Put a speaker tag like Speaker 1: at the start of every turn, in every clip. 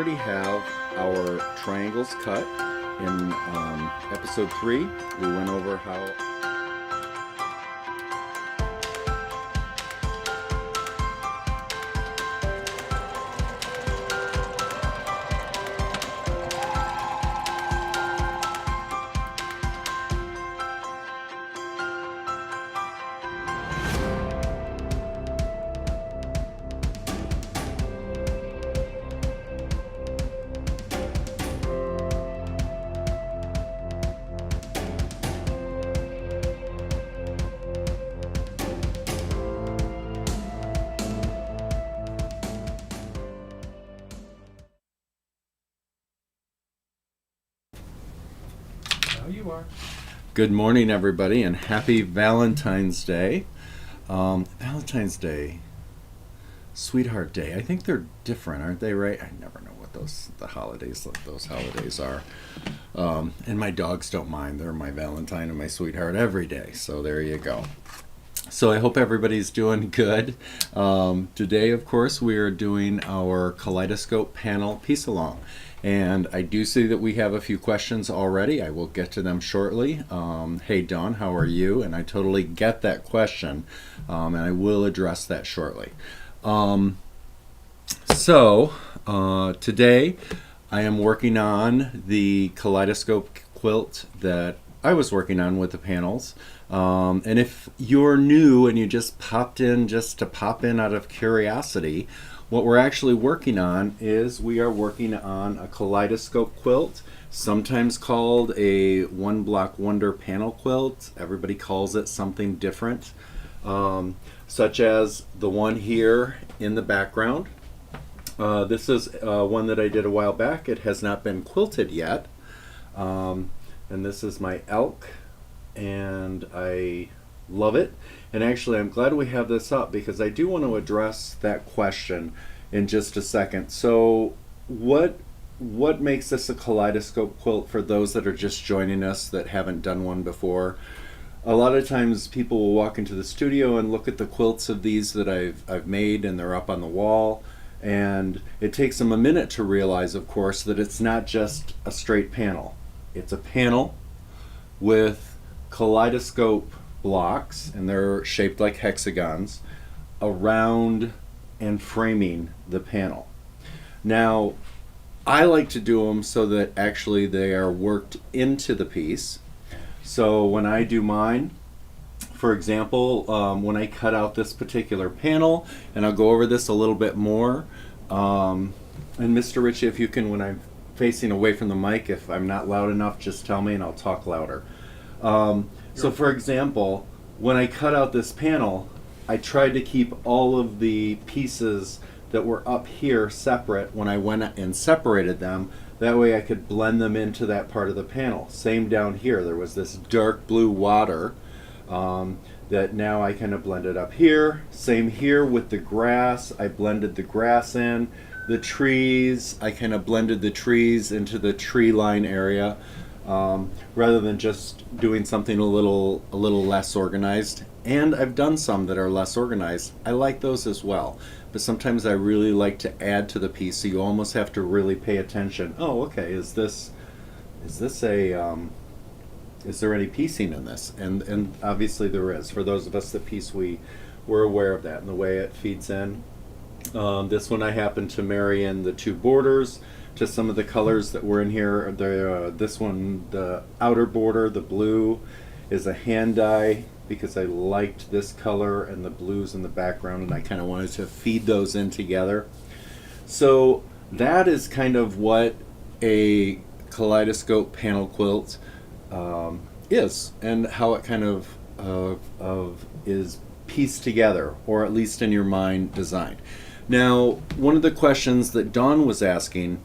Speaker 1: already have our triangles cut. In episode 3, we went over how
Speaker 2: You are.
Speaker 1: Good morning, everybody, and happy Valentine's Day. Valentine's Day, Sweetheart Day. I think they're different, aren't they? Right? I never know what those holidays are. And my dogs don't mind. They're my Valentine and my sweetheart every day. So there you go. So I hope everybody's doing good. Today, of course, we are doing our Kaleidoscope panel piece along. And I do see that we have a few questions already. I will get to them shortly. Hey, Dawn, how are you? And I totally get that question, and I will address that shortly. Today I am working on the Kaleidoscope quilt that I was working on with the panels. And if you're new and you just popped in just to pop in out of curiosity, what we're actually working on is we are working on a Kaleidoscope quilt, sometimes called a one block wonder panel quilt. Everybody calls it something different, such as the one here in the background. This is one that I did a while back. It has not been quilted yet. And this is my elk, and I love it. And actually, I'm glad we have this up because I do want to address that question in just a second. So what makes this a Kaleidoscope quilt for those that are just joining us that haven't done one before? A lot of times people will walk into the studio and look at the quilts of these that I've made, and they're up on the wall. And it takes them a minute to realize, of course, that it's not just a straight panel. It's a panel with Kaleidoscope blocks, and they're shaped like hexagons, around and framing the panel. Now, I like to do them so that actually they are worked into the piece. So when I do mine, for example, when I cut out this particular panel, and I'll go over this a little bit more, and Mr. Ritchie, if you can, when I'm facing away from the mic, if I'm not loud enough, just tell me and I'll talk louder. So for example, when I cut out this panel, I tried to keep all of the pieces that were up here separate when I went and separated them. That way I could blend them into that part of the panel. Same down here. There was this dark blue water that now I kind of blended up here. Same here with the grass. I blended the grass in. The trees, I kind of blended the trees into the tree line area. Rather than just doing something a little less organized. And I've done some that are less organized. I like those as well, but sometimes I really like to add to the piece, so you almost have to really pay attention. Oh, okay, is there any piecing in this? And obviously there is. For those of us that piece, we're aware of that and the way it feeds in. This one I happened to marry in the two borders to some of the colors that were in here. This one, the outer border, the blue, is a hand dye because I liked this color and the blues in the background, and I kind of wanted to feed those in together. So that is kind of what a Kaleidoscope panel quilt is, and how it kind of is pieced together, or at least in your mind designed. Now, one of the questions that Dawn was asking,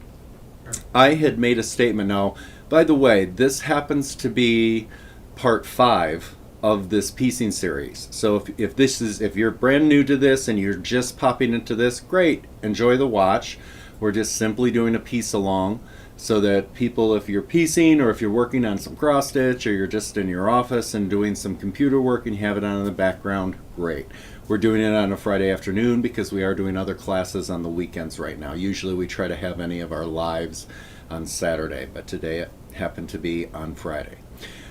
Speaker 1: I had made a statement. Now, by the way, this happens to be part 5 of this piecing series. So if you're brand new to this and you're just popping into this, great, enjoy the watch. We're just simply doing a piece along so that people, if you're piecing or if you're working on some cross stitch or you're just in your office and doing some computer work and you have it on in the background, great. We're doing it on a Friday afternoon because we are doing other classes on the weekends right now. Usually we try to have any of our lives on Saturday, but today it happened to be on Friday.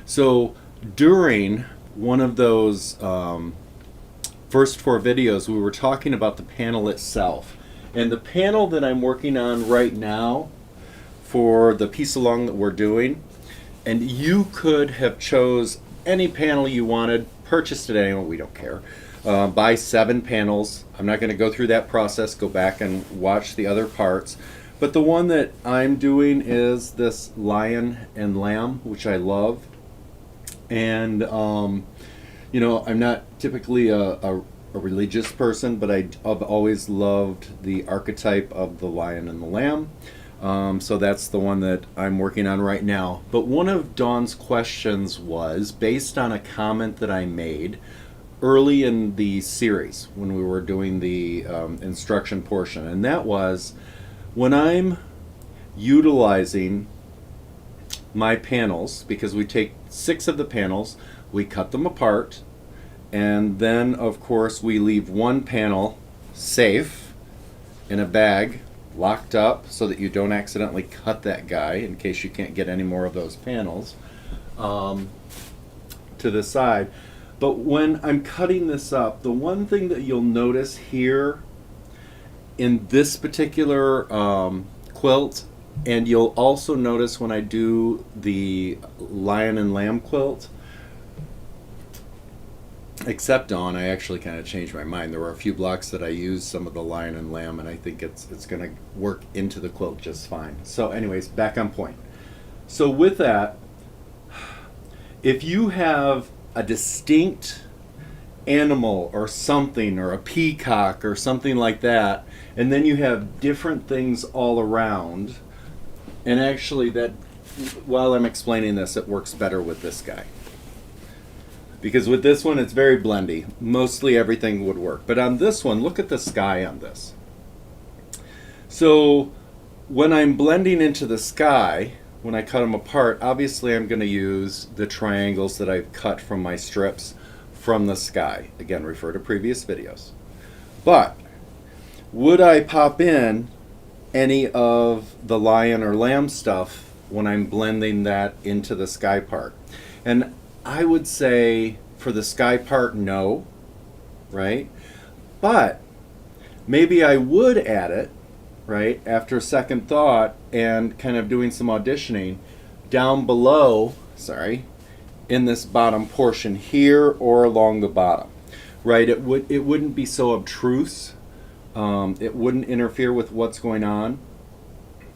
Speaker 1: So during one of those first 4 videos, we were talking about the panel itself. And the panel that I'm working on right now for the piece along that we're doing, and you could have chose any panel you wanted, purchased it anyway, we don't care. Buy 7 panels. I'm not going to go through that process, go back and watch the other parts. But the one that I'm doing is this lion and lamb, which I love. And, you know, I'm not typically a religious person, but I've always loved the archetype of the lion and the lamb. So that's the one that I'm working on right now. But one of Dawn's questions was based on a comment that I made early in the series when we were doing the instruction portion. And that was, when I'm utilizing my panels, because we take 6 of the panels, we cut them apart, and then of course we leave one panel safe in a bag, locked up, so that you don't accidentally cut that guy in case you can't get any more of those panels to the side. But when I'm cutting this up, the one thing that you'll notice here in this particular quilt, and you'll also notice when I do the lion and lamb quilt, except Dawn, I actually kind of changed my mind. There were a few blocks that I used some of the lion and lamb, and I think it's going to work into the quilt just fine. So anyways, back on point. So with that, if you have a distinct animal or something, or a peacock or something like that, and then you have different things all around, and actually that, while I'm explaining this, it works better with this guy. Because with this one, it's very blendy. Mostly everything would work. But on this one, look at the sky on this. So when I'm blending into the sky, when I cut them apart, obviously I'm going to use the triangles that I've cut from my strips from the sky. Again, refer to previous videos. But would I pop in any of the lion or lamb stuff when I'm blending that into the sky part? And I would say for the sky part, no, right? But maybe I would add it, right, after second thought and kind of doing some auditioning down below, in this bottom portion here or along the bottom, right? It wouldn't be so obtruse. It wouldn't interfere with what's going on.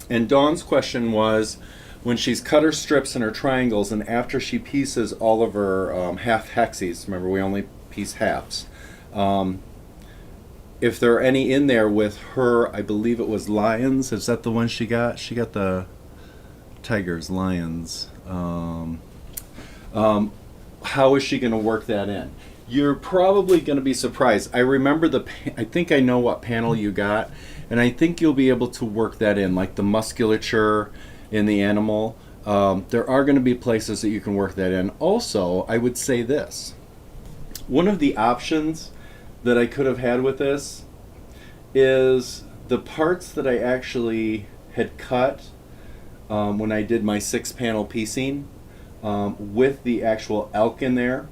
Speaker 1: And Dawn's question was, when she's cut her strips and her triangles, and after she pieces all of her half hexes, remember we only piece halves, if there are any in there with her, I believe it was lions. Is that the one she got? She got the tigers, lions. How is she going to work that in? You're probably going to be surprised. I remember I think I know what panel you got, and I think you'll be able to work that in, like the musculature in the animal. There are going to be places that you can work that in. Also, I would say this. One of the options that I could have had with this is the parts that I actually had cut when I did my 6-panel piecing with the actual elk in there.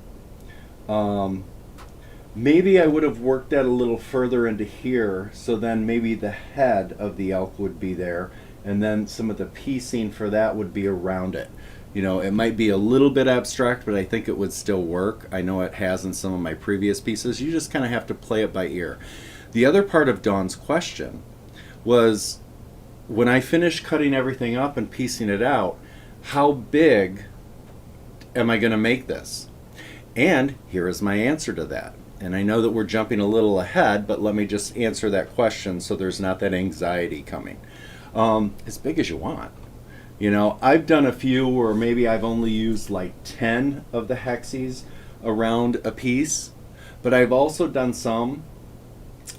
Speaker 1: Maybe I would have worked that a little further into here, so then maybe the head of the elk would be there, and then some of the piecing for that would be around it. You know, it might be a little bit abstract, but I think it would still work. I know it has in some of my previous pieces. You just kind of have to play it by ear. The other part of Dawn's question was, when I finish cutting everything up and piecing it out, how big am I going to make this? And here is my answer to that. And I know that we're jumping a little ahead, but let me just answer that question so there's not that anxiety coming. As big as you want. You know, I've done a few where maybe I've only used like 10 of the hexes around a piece, but I've also done some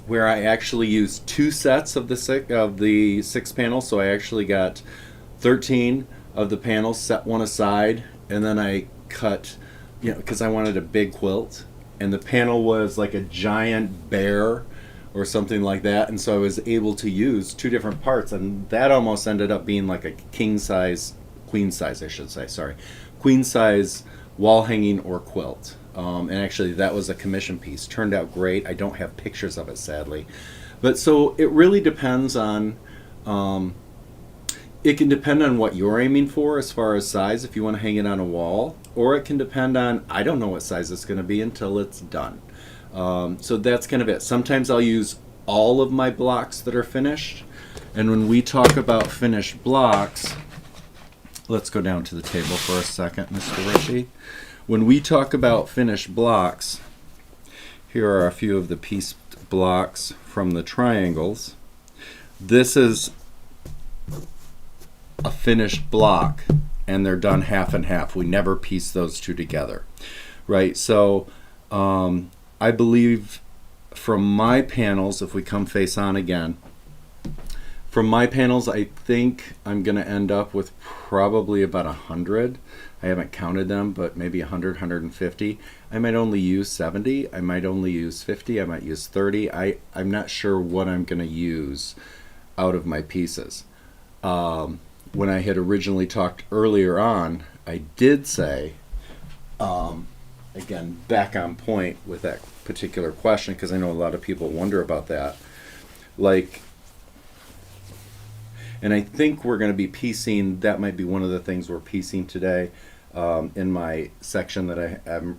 Speaker 1: where I actually used 2 sets of the 6 panels, so I actually got 13 of the panels, set one aside, and then I cut, you know, because I wanted a big quilt, and the panel was like a giant bear or something like that, and so I was able to use two different parts, and that almost ended up being like a king size, queen size, I should say, sorry, queen size wall hanging or quilt. And actually, that was a commission piece. Turned out great. I don't have pictures of it, sadly, but so it really depends on. It can depend on what you're aiming for as far as size, if you want to hang it on a wall, or it can depend on, I don't know what size it's going to be until it's done. So that's kind of it. Sometimes I'll use all of my blocks that are finished, and when we talk about finished blocks, let's go down to the table for a second, Mr. Ritchie. When we talk about finished blocks, here are a few of the piece blocks from the triangles. This is a finished block, and they're done half and half. We never piece those two together, right? So I believe from my panels, if we come face on again, from my panels, I think I'm going to end up with probably about 100. I haven't counted them, but maybe 100, 150. I might only use 70. I might only use 50. I might use 30. I'm not sure what I'm going to use out of my pieces. When I had originally talked earlier on, I did say, again, back on point with that particular question, because I know a lot of people wonder about that. Like, and I think we're going to be piecing, that might be one of the things we're piecing today in my section that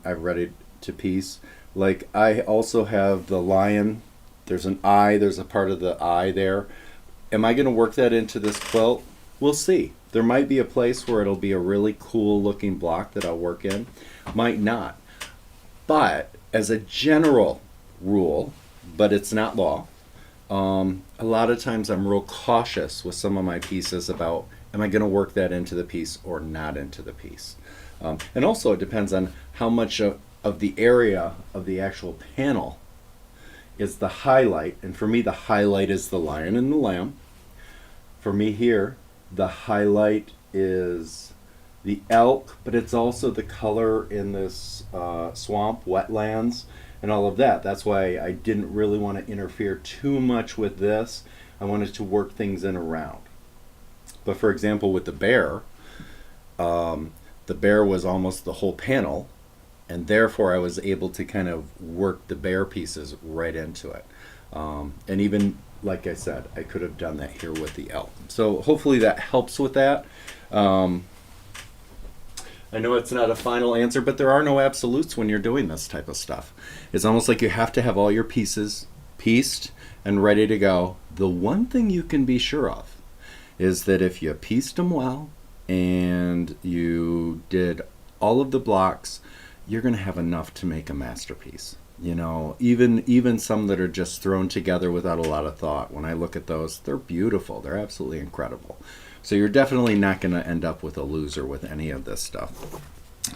Speaker 1: I've ready to piece. Like, I also have the lion, there's an eye, there's a part of the eye there. Am I going to work that into this quilt? We'll see. There might be a place where it'll be a really cool looking block that I'll work in. Might not. But as a general rule, but it's not law, a lot of times I'm real cautious with some of my pieces about, am I going to work that into the piece or not into the piece? And also it depends on how much of the area of the actual panel is the highlight. And for me, the highlight is the lion and the lamb. For me here, the highlight is the elk, but it's also the color in this swamp, wetlands, and all of that. That's why I didn't really want to interfere too much with this. I wanted to work things in around. But for example, with the bear was almost the whole panel, and therefore I was able to kind of work the bear pieces right into it. And even, like I said, I could have done that here with the elk. So hopefully that helps with that. I know it's not a final answer, but there are no absolutes when you're doing this type of stuff. It's almost like you have to have all your pieces pieced and ready to go. The one thing you can be sure of is that if you pieced them well and you did all of the blocks, you're going to have enough to make a masterpiece. You know, even some that are just thrown together without a lot of thought, when I look at those, they're beautiful. They're absolutely incredible. So you're definitely not going to end up with a loser with any of this stuff.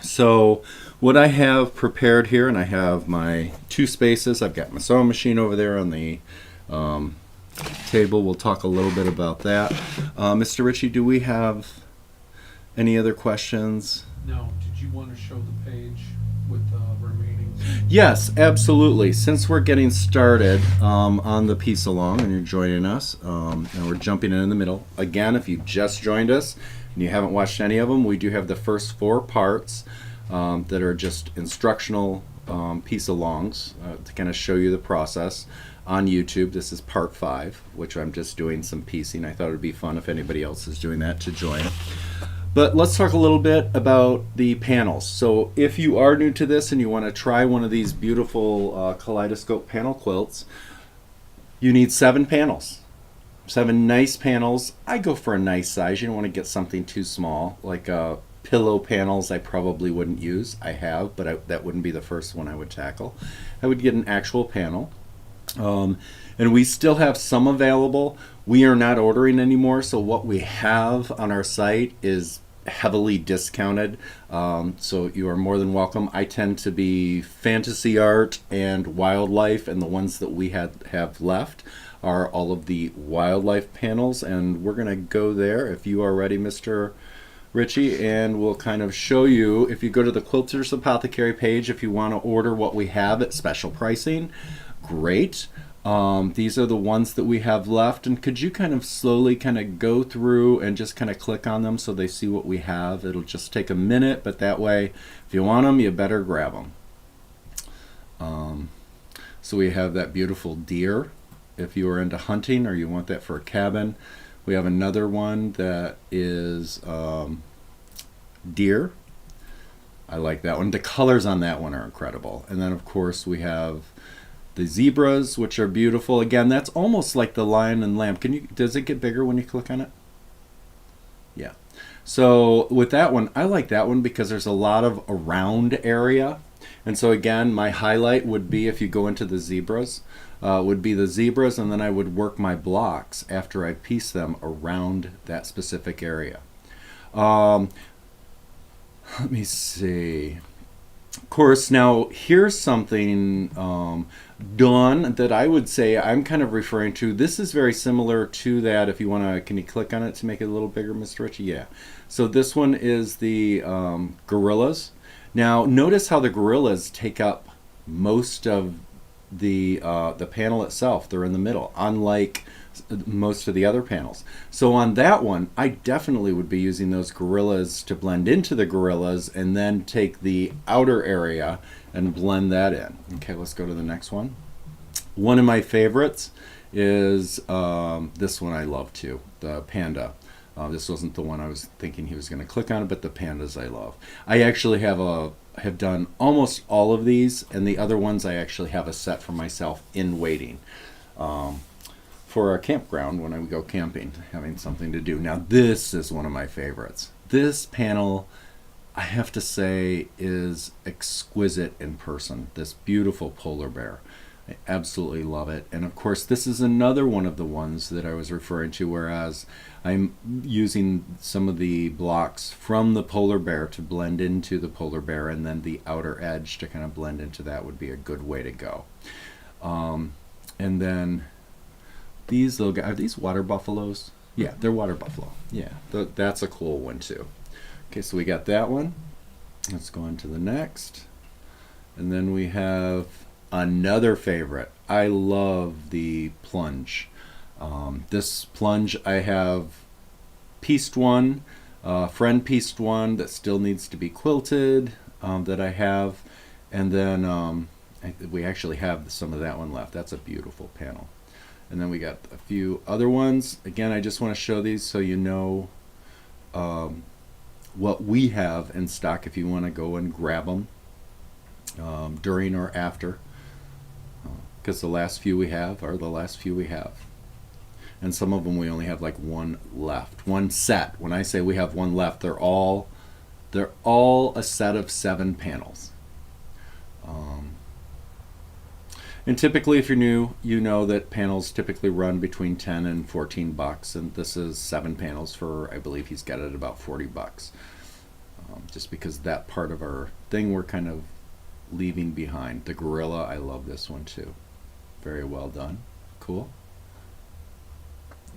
Speaker 1: So what I have prepared here, and I have my 2 spaces. I've got my sewing machine over there on the table. We'll talk a little bit about that. Mr. Ritchie, do we have any other questions?
Speaker 2: No. Did you want to show the page with the remaining?
Speaker 1: Yes, absolutely. Since we're getting started on the piece along and you're joining us, and we're jumping in the middle. Again, if you just joined us and you haven't watched any of them, we do have the first 4 parts that are just instructional piece alongs to kind of show you the process on YouTube. This is part 5, which I'm just doing some piecing. I thought it would be fun if anybody else is doing that to join. But let's talk a little bit about the panels. So if you are new to this and you want to try one of these beautiful Kaleidoscope panel quilts, you need 7 panels. 7 nice panels. I go for a nice size. You don't want to get something too small. Like pillow panels I probably wouldn't use. I have, but that wouldn't be the first one I would tackle. I would get an actual panel. And we still have some available. We are not ordering anymore, so what we have on our site is heavily discounted, so you are more than welcome. I tend to be fantasy art and wildlife, and the ones that we have left are all of the wildlife panels, and we're going to go there if you are ready, Mr. Richie, and we'll kind of show you, if you go to the Quilters Apothecary page, if you want to order what we have at special pricing, great. These are the ones that we have left, and could you kind of slowly kind of go through and just kind of click on them so they see what we have? It'll just take a minute, but that way, if you want them, you better grab them. So we have that beautiful deer, if you are into hunting or you want that for a cabin. We have another one that is deer. I like that one. The colors on that one are incredible. And then of course we have the zebras, which are beautiful. Again, that's almost like the lion and lamb. Does it get bigger when you click on it? Yeah. So with that one, I like that one because there's a lot of around area. And so again, my highlight would be, if you go into the zebras, would be the zebras, and then I would work my blocks after I piece them around that specific area. Let me see. Of course, now here's something done that I would say I'm kind of referring to. This is very similar to that. If you want to, can you click on it to make it a little bigger, Mr. Ritchie? Yeah. So this one is the gorillas. Now notice how the gorillas take up most of the panel itself. They're in the middle, unlike most of the other panels. So on that one, I definitely would be using those gorillas to blend into the gorillas, and then take the outer area and blend that in. Okay, let's go to the next one. One of my favorites is this one I love too, the panda. This wasn't the one I was thinking he was going to click on, but the pandas I love. I actually have done almost all of these, and the other ones I actually have a set for myself in waiting for a campground when I would go camping, having something to do. Now this is one of my favorites. This panel, I have to say, is exquisite in person. This beautiful polar bear. I absolutely love it. And of course, this is another one of the ones that I was referring to, whereas I'm using some of the blocks from the polar bear to blend into the polar bear, and then the outer edge to kind of blend into that would be a good way to go. And then these little guys, are these water buffaloes? Yeah, they're water buffalo. Yeah, that's a cool one too. Okay, so we got that one. Let's go on to the next. And then we have another favorite. I love the plunge. This plunge, I have pieced one, friend pieced one that still needs to be quilted, that I have, and then we actually have some of that one left. That's a beautiful panel. And then we got a few other ones. Again, I just want to show these so you know what we have in stock if you want to go and grab them during or after, because the last few we have are the last few we have. And some of them we only have like one left, one set. When I say we have one left, they're all a set of 7 panels. And typically, if you're new, you know that panels typically run between 10 and 14 bucks, and this is 7 panels for, I believe he's got it at about 40 bucks. Just because that part of our thing we're kind of leaving behind. The gorilla, I love this one too. Very well done. Cool.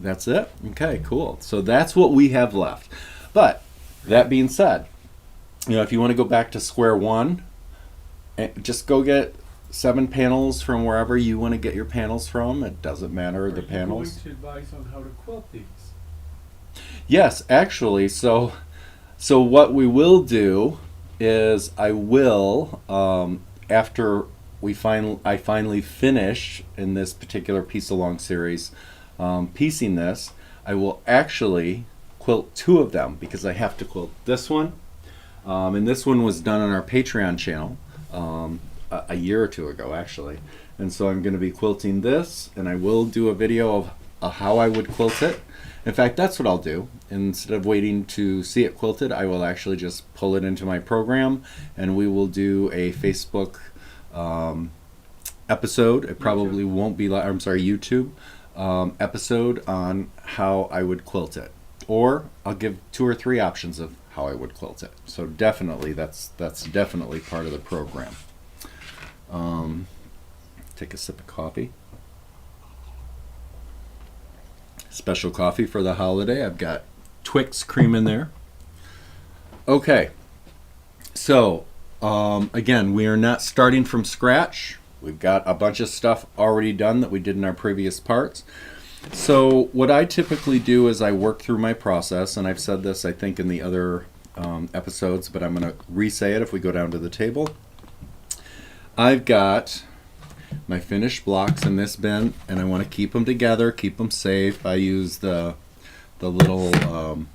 Speaker 1: That's it? Okay, cool. So that's what we have left. But that being said, if you want to go back to square one, just go get 7 panels from wherever you want to get your panels from. It doesn't matter the panels.
Speaker 2: Are you going to advise on how to quilt these?
Speaker 1: Yes, actually. So what we will do is I will, after I finally finish in this particular piece along series, piecing this, I will actually quilt 2 of them, because I have to quilt this one, and this one was done on our Patreon channel a year or 2 ago actually, and so I'm going to be quilting this, and I will do a video of how I would quilt it. In fact, that's what I'll do. Instead of waiting to see it quilted, I will actually just pull it into my program, and we will do a Facebook episode. It probably won't be like, I'm sorry, YouTube episode on how I would quilt it, or I'll give 2 or 3 options of how I would quilt it. So definitely, that's definitely part of the program. Take a sip of coffee. Special coffee for the holiday. I've got Twix cream in there. Okay, so again, we are not starting from scratch. We've got a bunch of stuff already done that we did in our previous parts. So what I typically do is I work through my process, and I've said this I think in the other episodes, but I'm going to re-say it if we go down to the table. I've got my finished blocks in this bin, and I want to keep them together, keep them safe. I use the little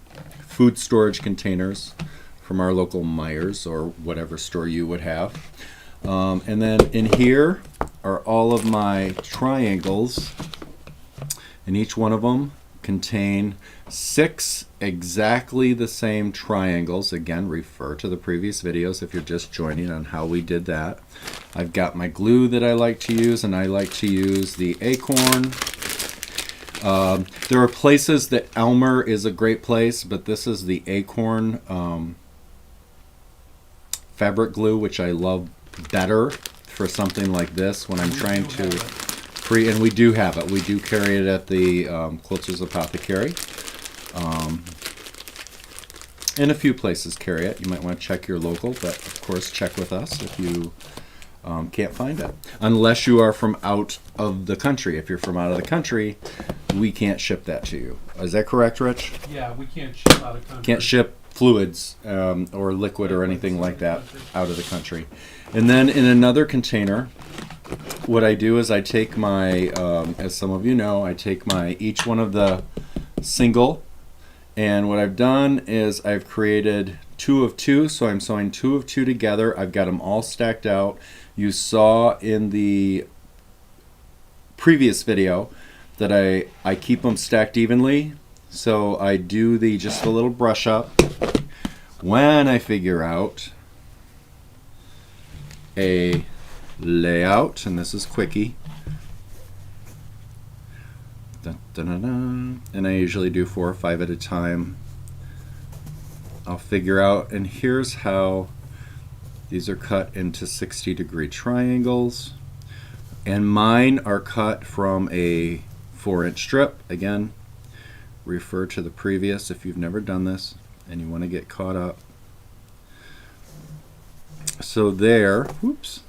Speaker 1: food storage containers from our local Myers or whatever store you would have. And then in here are all of my triangles, and each one of them contain 6 exactly the same triangles. Again, refer to the previous videos if you're just joining on how we did that. I've got my glue that I like to use, and I like to use the Acorn. There are places that Elmer is a great place, but this is the Acorn fabric glue, which I love better for something like this when I'm trying to free. And we do have it. We do carry it at the Quilter's Apothecary. And a few places carry it. You might want to check your local, but of course check with us if you can't find it. Unless you are from out of the country. If you're from out of the country, we can't ship that to you. Is that correct, Rich?
Speaker 2: Yeah, we can't ship out of country.
Speaker 1: Can't ship fluids or liquid or anything like that out of the country. And then in another container, what I do is I take my, as some of you know, I take each one of the single, and what I've done is I've created 2 of 2, so I'm sewing 2 of 2 together. I've got them all stacked out. You saw in the previous video that I keep them stacked evenly, so I do just a little brush up when I figure out a layout, and this is quickie. Dun, dun, dun, dun. And I usually do 4 or 5 at a time. I'll figure out, and here's how these are cut into 60-degree triangles, and mine are cut from a 4-inch strip. Again, refer to the previous if you've never done this and you want to get caught up. So there, whoops,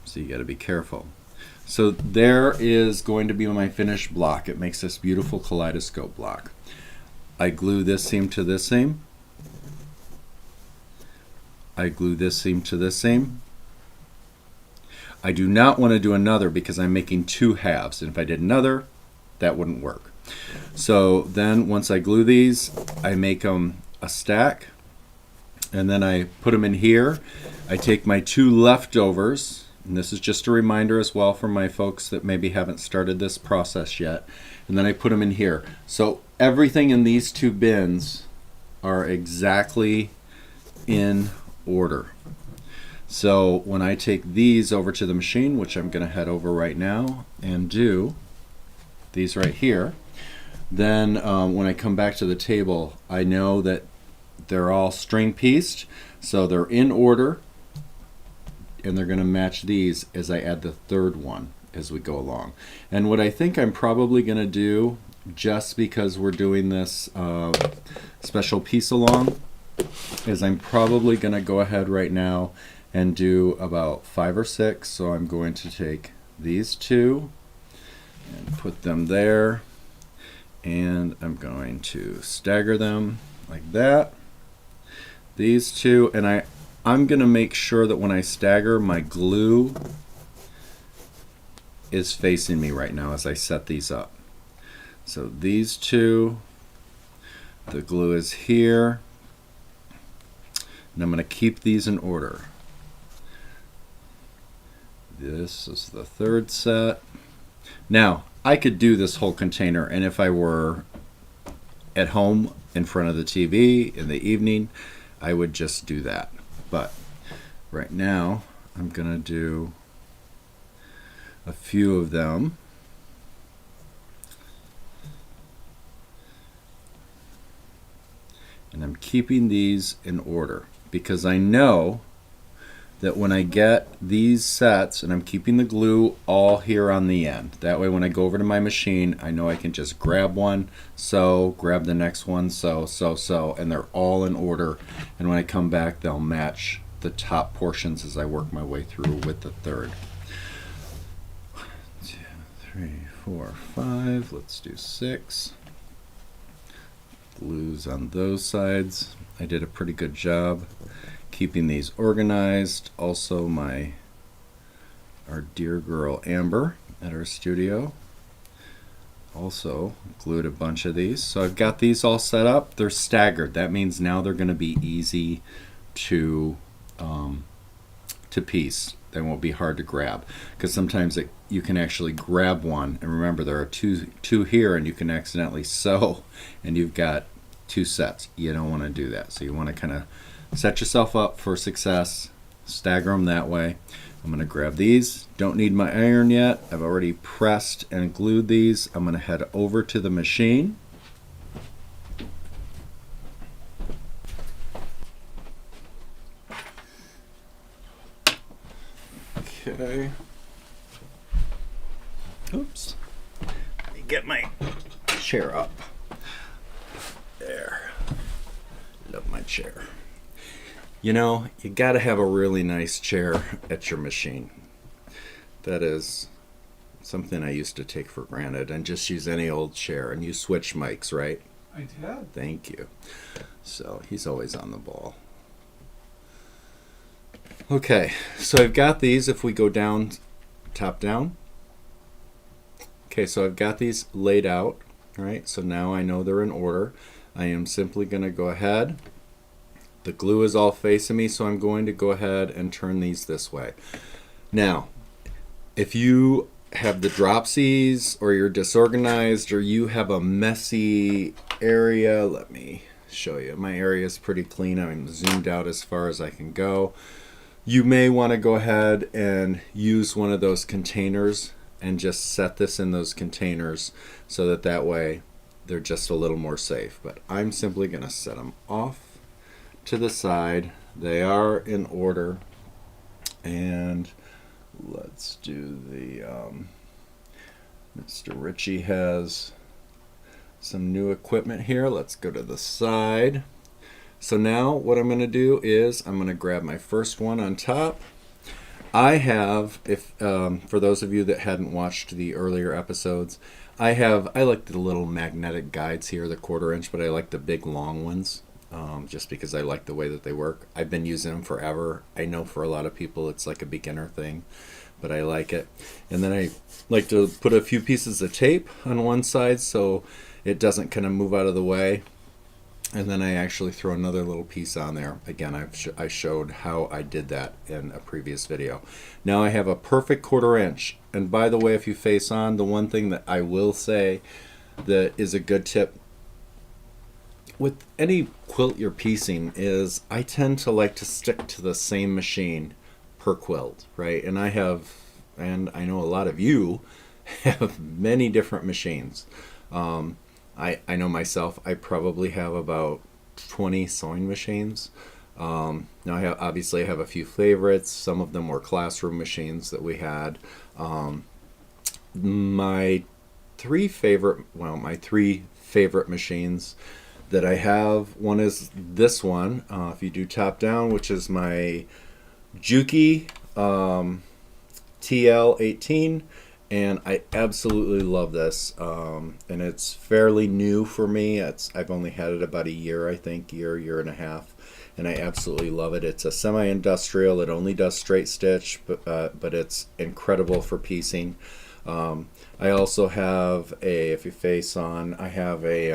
Speaker 1: so you got to be careful. So there is going to be my finished block. It makes this beautiful kaleidoscope block. I glue this seam to this seam. I glue this seam to this seam. I do not want to do another because I'm making 2 halves, and if I did another, that wouldn't work. So then once I glue these, I make them a stack, and then I put them in here. I take my 2 leftovers, and this is just a reminder as well for my folks that maybe haven't started this process yet, and then I put them in here. So everything in these 2 bins are exactly in order. So when I take these over to the machine, which I'm going to head over right now and do these right here, then when I come back to the table, I know that they're all string pieced, so they're in order, and they're going to match these as I add the 3rd one as we go along. And what I think I'm probably going to do, just because we're doing this special piece along, is I'm probably going to go ahead right now and do about 5 or 6. So I'm going to take these 2 and put them there, and I'm going to stagger them like that. These 2, and I'm going to make sure that when I stagger, my glue is facing me right now as I set these up. So these 2, the glue is here, and I'm going to keep these in order. This is the 3rd set. Now, I could do this whole container, and if I were at home in front of the TV in the evening, I would just do that. But right now, I'm going to do a few of them. And I'm keeping these in order because I know that when I get these sets, and I'm keeping the glue all here on the end, that way when I go over to my machine, I know I can just grab one, sew, grab the next one, sew, sew, sew, and they're all in order. And when I come back, they'll match the top portions as I work my way through with the third. 1, 2, 3, 4, 5. Let's do 6. Glues on those sides. I did a pretty good job keeping these organized. Also, our dear girl Amber at our studio also glued a bunch of these. So I've got these all set up. They're staggered. That means now they're going to be easy to piece. They won't be hard to grab, because sometimes you can actually grab one, and remember there are two here, and you can accidentally sew, and you've got 2 sets. You don't want to do that. So you want to kind of set yourself up for success. Stagger them that way. I'm going to grab these. Don't need my iron yet. I've already pressed and glued these. I'm going to head over to the machine. Okay. Oops. Let me get my chair up. There. Love my chair. You know, you got to have a really nice chair at your machine. That is something I used to take for granted, and just use any old chair. And you switch mics, right?
Speaker 2: I did.
Speaker 1: Thank you. So he's always on the ball. Okay, so I've got these. If we go down, top down. Okay, so I've got these laid out, right? So now I know they're in order. I am simply going to go ahead. The glue is all facing me, so I'm going to go ahead and turn these this way. Now, if you have the dropsies, or you're disorganized, or you have a messy area, let me show you. My area is pretty clean. I'm zoomed out as far as I can go. You may want to go ahead and use one of those containers and just set this in those containers, so that way they're just a little more safe. But I'm simply going to set them off to the side. They are in order, and let's do the Mr. Ritchie has some new equipment here. Let's go to the side. So now what I'm going to do is I'm going to grab my first one on top. I have, if for those of you that hadn't watched the earlier episodes, I like the little magnetic guides here, the 1/4 inch, but I like the big long ones, just because I like the way that they work. I've been using them forever. I know for a lot of people it's like a beginner thing, but I like it. And then I like to put a few pieces of tape on one side so it doesn't kind of move out of the way. And then I actually throw another little piece on there. Again, I showed how I did that in a previous video. Now I have a perfect 1/4 inch. And by the way, if you face on, the one thing that I will say that is a good tip with any quilt you're piecing is I tend to like to stick to the same machine per quilt, right? And I know a lot of you have many different machines. I know myself, I probably have about 20 sewing machines. Now obviously I have a few favorites. Some of them were classroom machines that we had. My three favorite machines that I have, one is this one, if you do top down, which is my Juki TL18. And I absolutely love this, and it's fairly new for me. I've only had it about a year, I think, year and a half, and I absolutely love it. It's a semi-industrial. It only does straight stitch, but it's incredible for piecing. I also have if you face on, I have a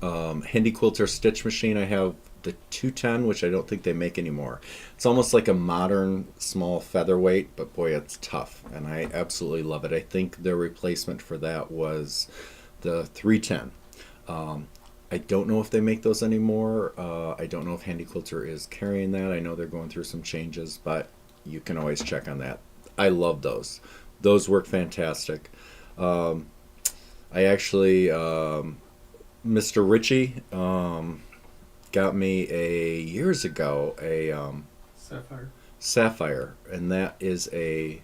Speaker 1: Handy Quilter stitch machine. I have the 210, which I don't think they make anymore. It's almost like a modern small featherweight, but boy, it's tough, and I absolutely love it. I think their replacement for that was the 310. I don't know if they make those anymore. I don't know if Handy Quilter is carrying that. I know they're going through some changes, but you can always check on that. I love those. Those work fantastic. I actually, Mr. Ritchie, got me years ago a
Speaker 2: Sapphire.
Speaker 1: Sapphire, and that is a,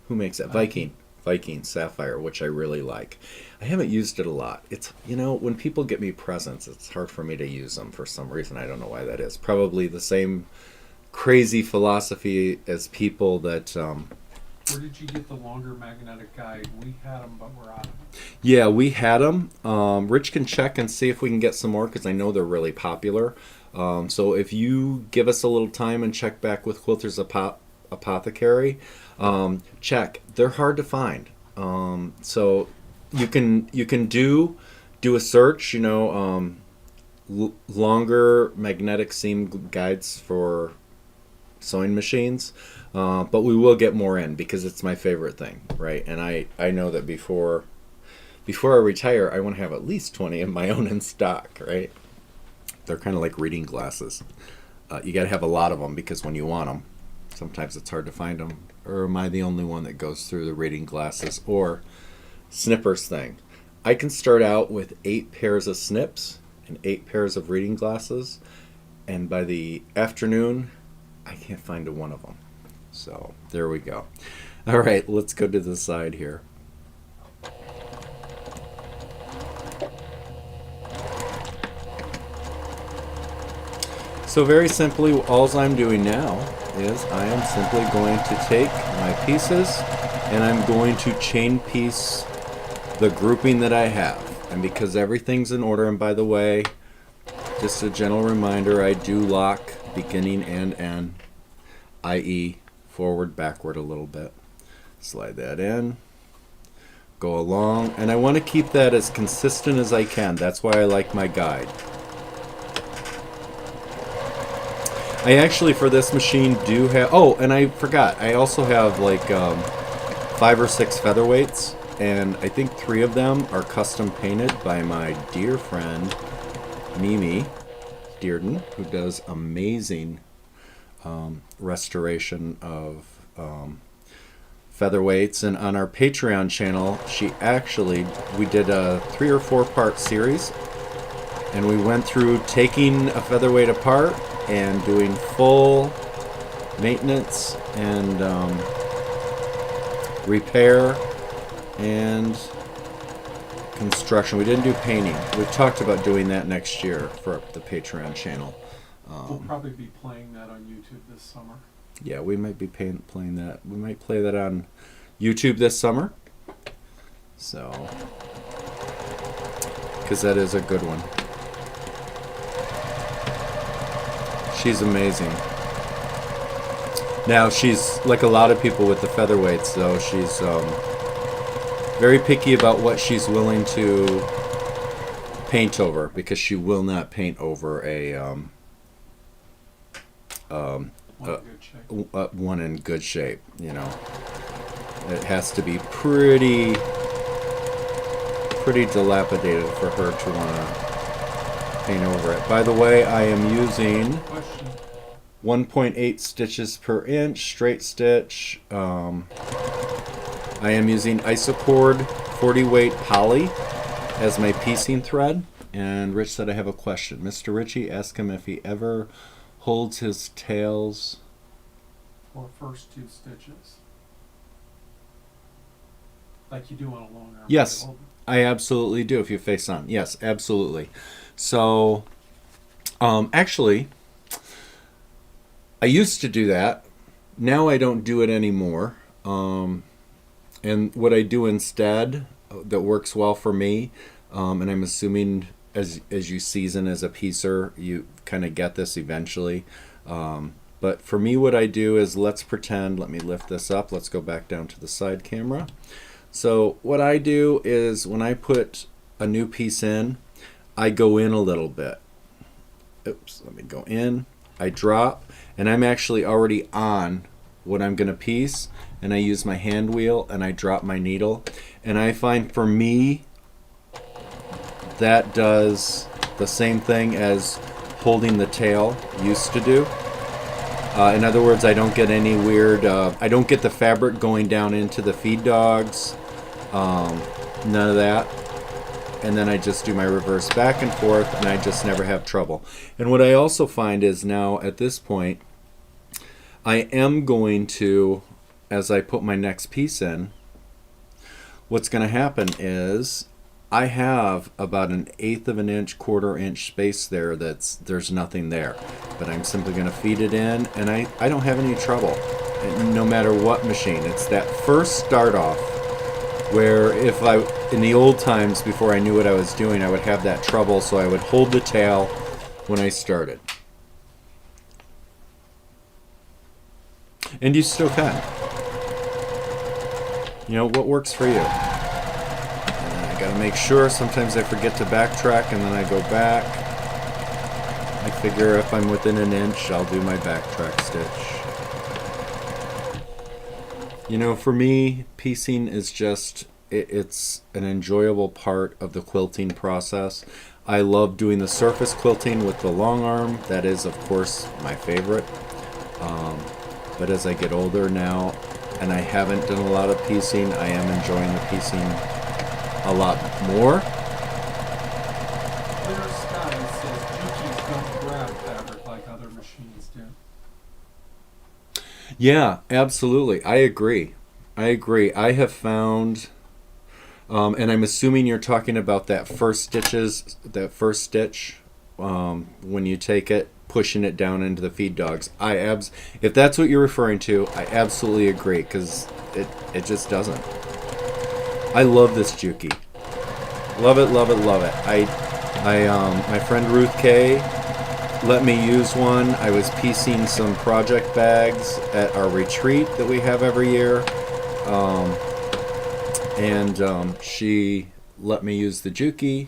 Speaker 1: who makes that? Viking Sapphire, which I really like. I haven't used it a lot. It's, when people get me presents, it's hard for me to use them for some reason. I don't know why that is. Probably the same crazy philosophy as people that.
Speaker 2: Where did you get the longer magnetic guide? We had them, but we're out of them.
Speaker 1: Yeah, we had them. Rich can check and see if we can get some more because I know they're really popular. So if you give us a little time and check back with Quilters Apothecary, check. They're hard to find. So you can do a search. Longer magnetic seam guides for sewing machines. But we will get more in because it's my favorite thing, right? And I know that before I retire, I want to have at least 20 of my own in stock, right? They're kind of like reading glasses. You got to have a lot of them because when you want them, sometimes it's hard to find them. Or am I the only one that goes through the reading glasses or snippers thing? I can start out with 8 pairs of snips and 8 pairs of reading glasses, and by the afternoon, I can't find one of them. So there we go. All right, let's go to the side here. So very simply, all I'm doing now is I am simply going to take my pieces and I'm going to chain piece the grouping that I have. And because everything's in order, and by the way, just a gentle reminder, I do lock beginning and end, i.e. forward, backward a little bit. Slide that in, go along, and I want to keep that as consistent as I can. That's why I like my guide. I actually, for this machine, do have... Oh, and I forgot. I also have like 5 or 6 featherweights, and I think 3 of them are custom painted by my dear friend, Mimi Dearden, who does amazing restoration of featherweights. And on our Patreon channel, we did a 3 or 4 part series, and we went through taking a featherweight apart and doing full maintenance and repair and construction. We didn't do painting. We've talked about doing that next year for the Patreon channel.
Speaker 2: We'll probably be playing that on YouTube this summer.
Speaker 1: Yeah, we might be playing that. We might play that on YouTube this summer. So, because that is a good one. She's amazing. Now, she's like a lot of people with the featherweights, though. She's very picky about what she's willing to paint over, because she will not paint over one in good shape. It has to be pretty dilapidated for her to want to paint over it. By the way, I am using 1.8 stitches per inch straight stitch. I am using Isocord 40 weight poly as my piecing thread. And Rich said I have a question. Mr. Ritchie, ask him if he ever holds his tails
Speaker 2: Or first 2 stitches. Like you do on a long arm.
Speaker 1: Yes, I absolutely do if you face on. Yes, absolutely. So, actually, I used to do that. Now I don't do it anymore. And what I do instead that works well for me, and I'm assuming as you season as a piecer, you kind of get this eventually. But for me, what I do is, let's pretend, let me lift this up. Let's go back down to the side camera. So what I do is, when I put a new piece in, I go in a little bit. Oops, let me go in. I drop, and I'm actually already on what I'm going to piece, and I use my hand wheel, and I drop my needle. And I find, for me, that does the same thing as holding the tail used to do. In other words, I don't get any weird, I don't get the fabric going down into the feed dogs, none of that. And then I just do my reverse back and forth, and I just never have trouble. And what I also find is, now at this point, I am going to, as I put my next piece in, what's going to happen is I have about an eighth of an inch, quarter inch space there there's nothing there. But I'm simply going to feed it in, and I don't have any trouble, no matter what machine. It's that first start off where in the old times, before I knew what I was doing, I would have that trouble, so I would hold the tail when I started. And you still can. You know, what works for you. And I gotta make sure, sometimes I forget to backtrack and then I go back. I figure if I'm within an inch, I'll do my backtrack stitch. You know, for me, piecing is just, it's an enjoyable part of the quilting process. I love doing the surface quilting with the long arm. That is, of course, my favorite. But as I get older now, and I haven't done a lot of piecing, I am enjoying the piecing a lot more.
Speaker 2: Clear Sky says Juki's don't grab fabric like other machines do.
Speaker 1: Yeah, absolutely. I agree. I have found, and I'm assuming you're talking about that first stitch, when you take it, pushing it down into the feed dogs. If that's what you're referring to, I absolutely agree, because it just doesn't. I love this Juki. Love it, love it, love it. My friend Ruth Kay let me use one. I was piecing some project bags at our retreat that we have every year, and she let me use the Juki.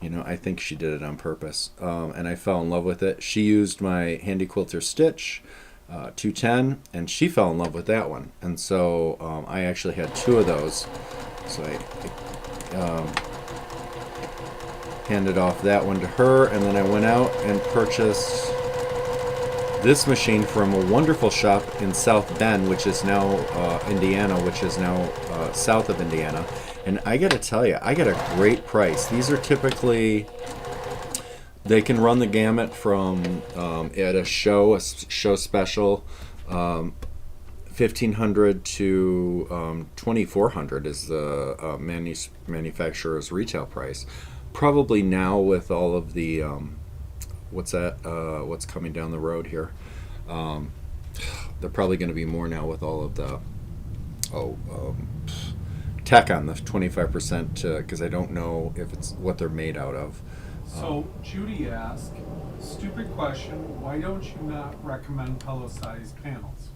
Speaker 1: You know, I think she did it on purpose, and I fell in love with it. She used my Handy Quilter Stitch 210, and she fell in love with that one. And so I actually had two of those. So I handed off that one to her, and then I went out and purchased this machine from a wonderful shop in South Bend, which is now Indiana, which is now south of Indiana. And I gotta tell you, I got a great price. These are typically, they can run the gamut from at a show special, $1,500 to $2,400 is the manufacturer's retail price. Probably now with all of the what's coming down the road here, they're probably going to be more now with all of the tech on the 25%, because I don't know if it's what they're made out of.
Speaker 2: So Judy asked, stupid question, why don't you not recommend pillow-sized panels?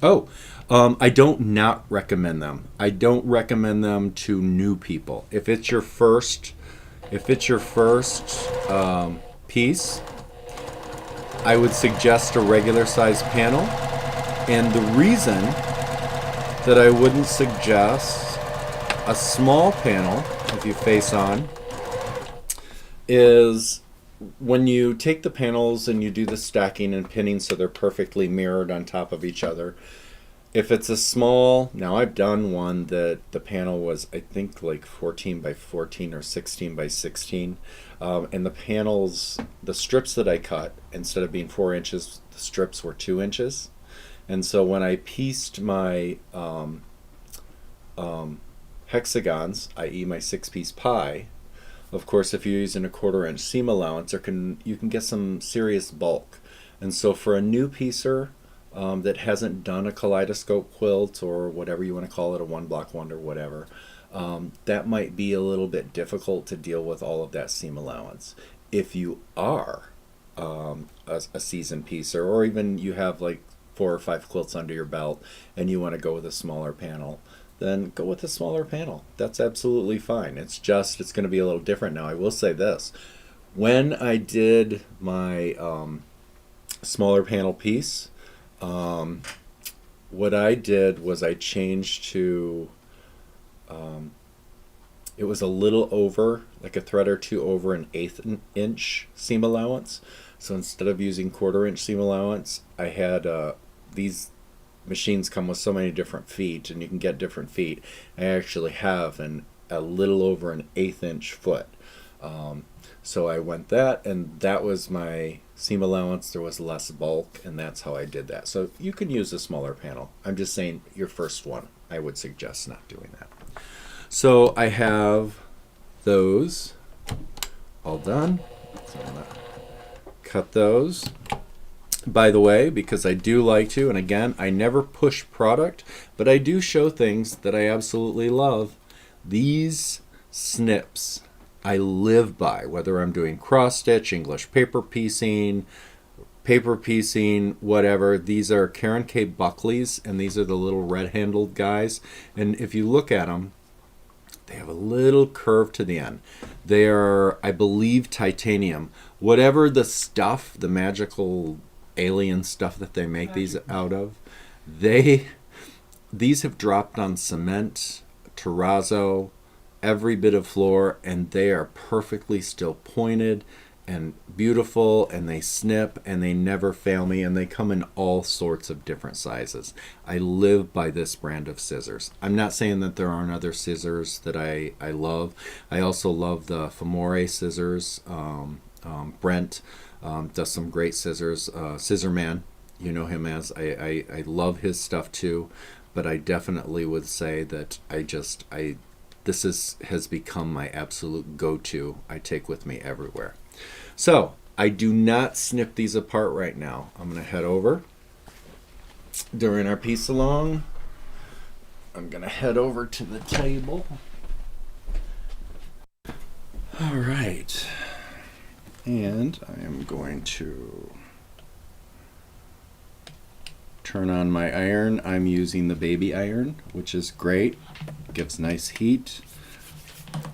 Speaker 1: I don't not recommend them. I don't recommend them to new people. If it's your first piece, I would suggest a regular size panel. And the reason that I wouldn't suggest a small panel, if you face on, is when you take the panels and you do the stacking and pinning so they're perfectly mirrored on top of each other. If it's a small, now I've done one that the panel was, I think, like 14 by 14 or 16 by 16. And the panels, the strips that I cut, instead of being 4 inches, the strips were 2 inches. And so when I pieced my hexagons, i.e. my 6-piece pie, of course, if you're using a 1/4 inch seam allowance, you can get some serious bulk. And so for a new piecer that hasn't done a kaleidoscope quilt, or whatever you want to call it, a one block wonder, whatever, that might be a little bit difficult to deal with all of that seam allowance. If you are a seasoned piecer, or even you have like 4 or 5 quilts under your belt and you want to go with a smaller panel, then go with a smaller panel. That's absolutely fine. It's going to be a little different. Now I will say this, when I did my smaller panel piece, what I did was I changed to it was a little over, like a thread or two over an 1/8 inch seam allowance. So instead of using 1/4 inch seam allowance, I had these machines come with so many different feet, and you can get different feet. I actually have a little over an 1/8 inch foot. So I went that, and that was my seam allowance, there was less bulk, and that's how I did that. So you can use a smaller panel. I'm just saying your first one, I would suggest not doing that. So I have those all done. So I'm gonna cut those. By the way, because I do like to, and again, I never push product, but I do show things that I absolutely love. These snips I live by, whether I'm doing cross stitch, English paper piecing, whatever. These are Karen K. Buckley's, and these are the little red-handled guys. And if you look at them, they have a little curve to the end. They are, I believe, titanium. Whatever the stuff, the magical alien stuff that they make these out of, these have dropped on cement, terrazzo, every bit of floor, and they are perfectly still pointed and beautiful, and they snip and they never fail me, and they come in all sorts of different sizes. I live by this brand of scissors. I'm not saying that there aren't other scissors that I love. I also love the Famore scissors. Brent does some great scissors. Scissor Man, you know him as. I love his stuff too, but I definitely would say that this has become my absolute go-to. I take with me everywhere. So I do not snip these apart right now. I'm going to head over during our piece along. I'm going to head over to the table. All right. And I am going to turn on my iron. I'm using the baby iron, which is great. Gives nice heat.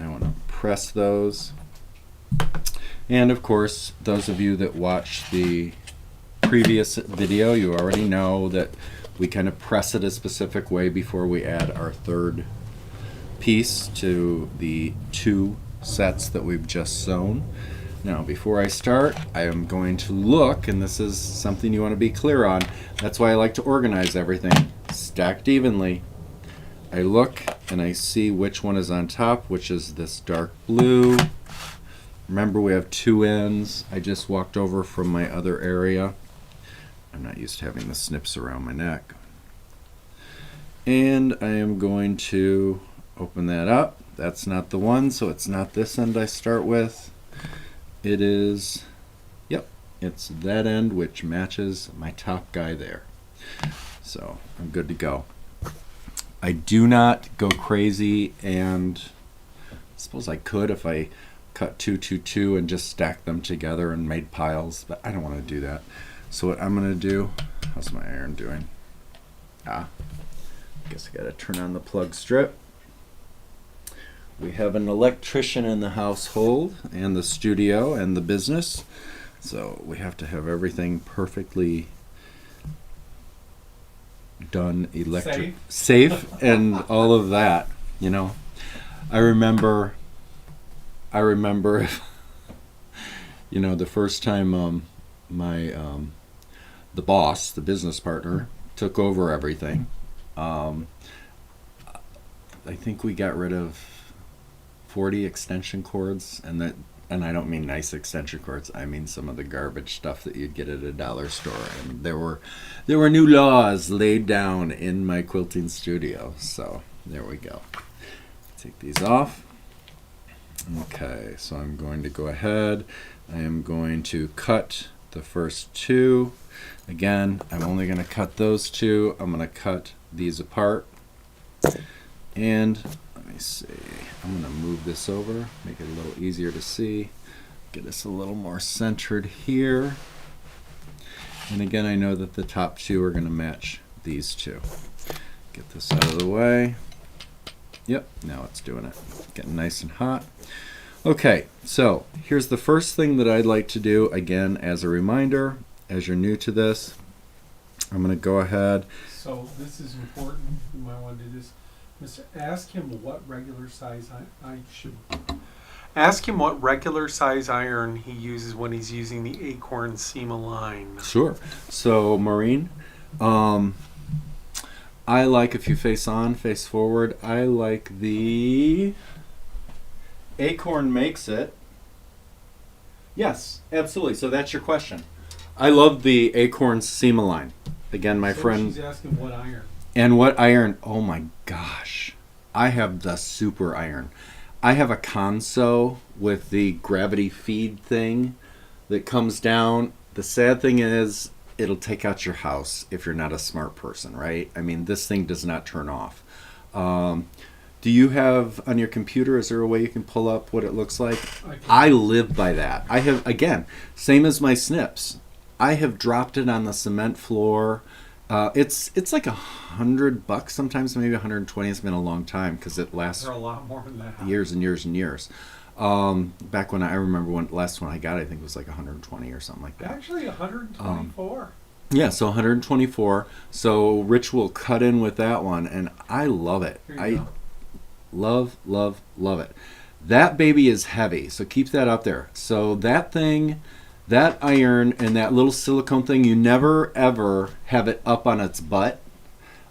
Speaker 1: I want to press those. And of course, those of you that watched the previous video, you already know that we kind of press it a specific way before we add our third piece to the 2 sets that we've just sewn. Now, before I start, I am going to look, and this is something you want to be clear on. That's why I like to organize everything stacked evenly. I look and I see which one is on top, which is this dark blue. Remember, we have 2 ends. I just walked over from my other area. I'm not used to having the snips around my neck. And I am going to open that up. That's not the one, so it's not this end I start with. It is, yep, it's that end, which matches my top guy there. So I'm good to go. I do not go crazy, and I suppose I could if I cut 2, 2, 2 and just stack them together and made piles, but I don't want to do that. So what I'm going to do, how's my iron doing? I guess I got to turn on the plug strip. We have an electrician in the household and the studio and the business, so we have to have everything perfectly done, safe and all of that, you know. I remember you know, the first time the boss, the business partner, took over everything. I think we got rid of 40 extension cords, and I don't mean nice extension cords. I mean some of the garbage stuff that you'd get at a dollar store. And there were new laws laid down in my quilting studio. So there we go. Take these off. Okay, so I'm going to go ahead. I am going to cut the first 2. Again, I'm only going to cut those 2. I'm going to cut these apart. And let me see. I'm going to move this over, make it a little easier to see. Get us a little more centered here. And again, I know that the top 2 are going to match these 2. Get this out of the way. Yep, now it's doing it. Getting nice and hot. Okay, so here's the first thing that I'd like to do, again, as a reminder, as you're new to this. I'm going to go ahead.
Speaker 2: So this is important. You might want to do this. Ask him what regular size I should. Ask him what regular size iron he uses when he's using the acorn seam align.
Speaker 1: Sure. So, Maureen, I like, if you face on, face forward, I like the Acorn Makes It. Yes, absolutely. So that's your question. I love the Acorn Seam line. Again, my
Speaker 2: So
Speaker 1: friend.
Speaker 2: she's asking what iron.
Speaker 1: And what iron? Oh my gosh. I have the super iron. I have a Conso with the gravity feed thing that comes down. The sad thing is, it'll take out your house if you're not a smart person, right? I mean, this thing does not turn off. Do you have on your computer, is there a way you can pull up what it looks like? I live by that. I have, again, same as my snips. I have dropped it on the cement floor. It's like $100 sometimes, maybe 120. It's been a long time because it lasts
Speaker 2: They're a lot more than that.
Speaker 1: years and years and years. Back when I remember when last one I got, I think it was like 120 or something like that.
Speaker 2: Actually, 124.
Speaker 1: Yeah, so 124. So Rich will cut in with that one, and I love it. I
Speaker 2: Go.
Speaker 1: love it. That baby is heavy, so keep that up there. So that thing, that iron and that little silicone thing, you never ever have it up on its butt.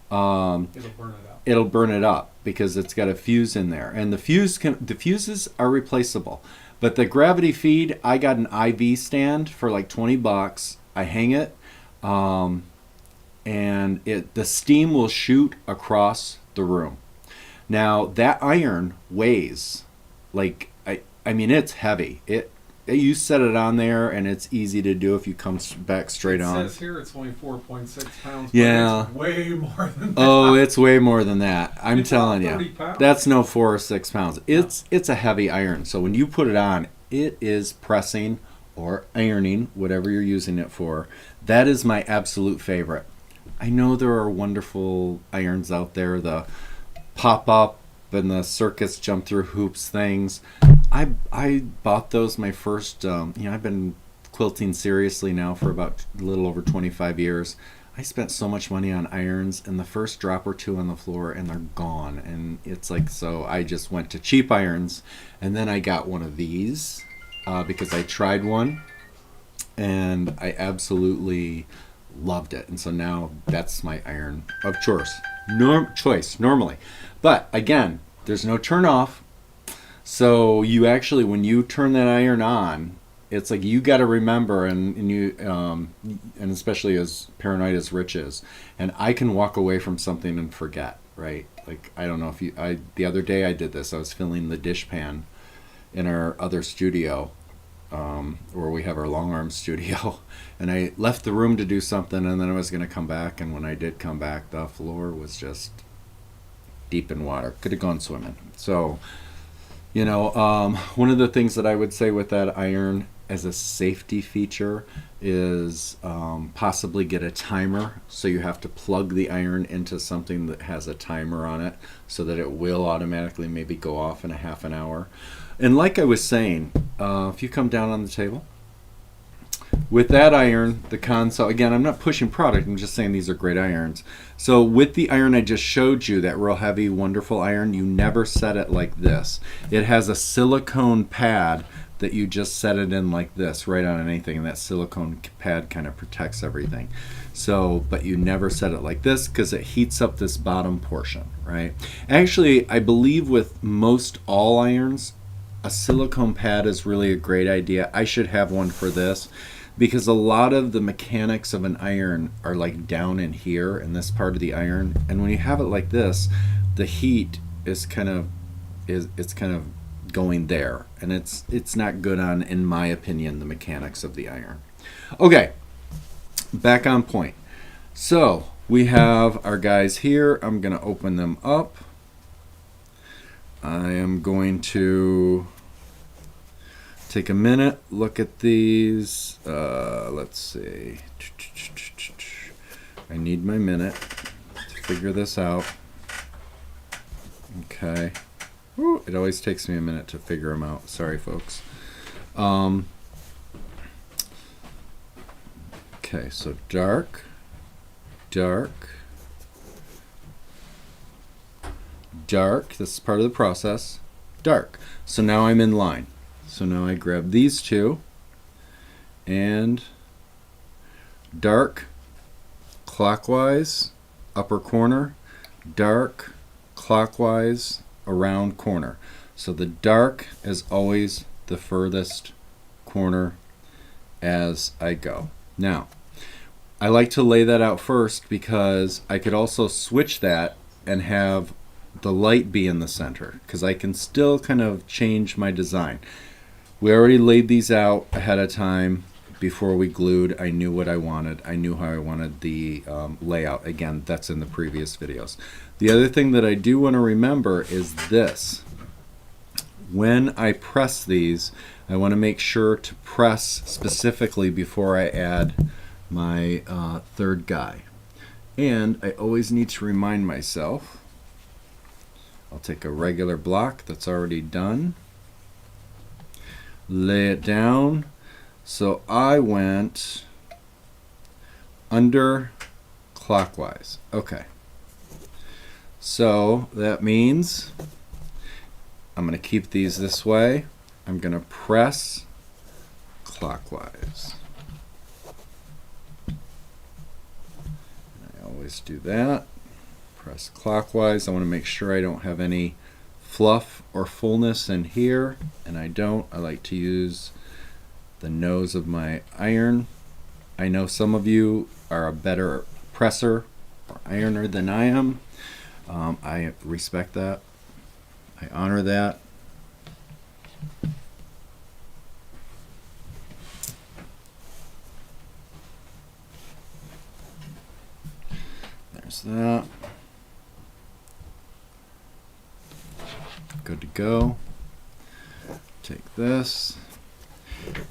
Speaker 2: It'll burn it up.
Speaker 1: It'll burn it up because it's got a fuse in there, and the fuses are replaceable. But the gravity feed, I got an IV stand for like $20. I hang it, and the steam will shoot across the room. Now that iron weighs like I mean it's heavy. You set it on there and it's easy to do if you come back straight on.
Speaker 2: It says here it's only 4.6 pounds.
Speaker 1: Yeah.
Speaker 2: But it's way more than that.
Speaker 1: Oh, it's way more than that. I'm
Speaker 2: It's
Speaker 1: telling
Speaker 2: about
Speaker 1: you.
Speaker 2: 30 pounds.
Speaker 1: That's no 4 or 6 pounds. It's a heavy iron. So when you put it on, it is pressing or ironing, whatever you're using it for. That is my absolute favorite. I know there are wonderful irons out there, the pop up and the circus jump through hoops things. I bought those my first, I've been quilting seriously now for about a little over 25 years. I spent so much money on irons, and the first drop or two on the floor, and they're gone. And it's like, so I just went to cheap irons, and then I got one of these because I tried one, and I absolutely loved it. And so now that's my iron of choice normally. But again, there's no turn off. So you actually, when you turn that iron on, it's like you got to remember, and you, and especially as paranoid as Rich is, and I can walk away from something and forget, right? Like I don't know if the other day I did this. I was filling the dish pan in our other studio, where we have our long arm studio, and I left the room to do something, and then I was going to come back, and when I did come back, the floor was just deep in water. Could have gone swimming. So. One of the things that I would say with that iron as a safety feature is possibly get a timer. So you have to plug the iron into something that has a timer on it so that it will automatically maybe go off in a half an hour. And like I was saying, if you come down on the table, with that iron, the Conso, again, I'm not pushing product, I'm just saying these are great irons. So with the iron I just showed you, that real heavy, wonderful iron, you never set it like this. It has a silicone pad that you just set it in like this, right on anything, and that silicone pad kind of protects everything. So, but you never set it like this because it heats up this bottom portion, right? Actually, I believe with most all irons, a silicone pad is really a great idea. I should have one for this, because a lot of the mechanics of an iron are like down in here in this part of the iron, and when you have it like this, the heat is kind of going there, and it's not good on, in my opinion, the mechanics of the iron. Okay, back on point. So we have our guys here. I'm going to open them up. I am going to take a minute, look at these. Let's see. I need my minute to figure this out. Okay. Whew, it always takes me a minute to figure them out. Sorry, folks. Okay, so dark, dark, dark. This is part of the process. Dark. So now I'm in line. So now I grab these two, and dark, clockwise, upper corner, dark, clockwise, around corner. So the dark is always the furthest corner as I go. Now, I like to lay that out first because I could also switch that and have the light be in the center, because I can still kind of change my design. We already laid these out ahead of time before we glued. I knew what I wanted. I knew how I wanted the layout. Again, that's in the previous videos. The other thing that I do want to remember is this. When I press these, I want to make sure to press specifically before I add my third guy. And I always need to remind myself, I'll take a regular block that's already done, lay it down. So I went under clockwise. Okay. So that means I'm going to keep these this way. I'm going to press clockwise. I always do that. Press clockwise. I want to make sure I don't have any fluff or fullness in here, and I don't. I like to use the nose of my iron. I know some of you are a better presser or ironer than I am. I respect that. I honor that. There's that. Good to go. Take this.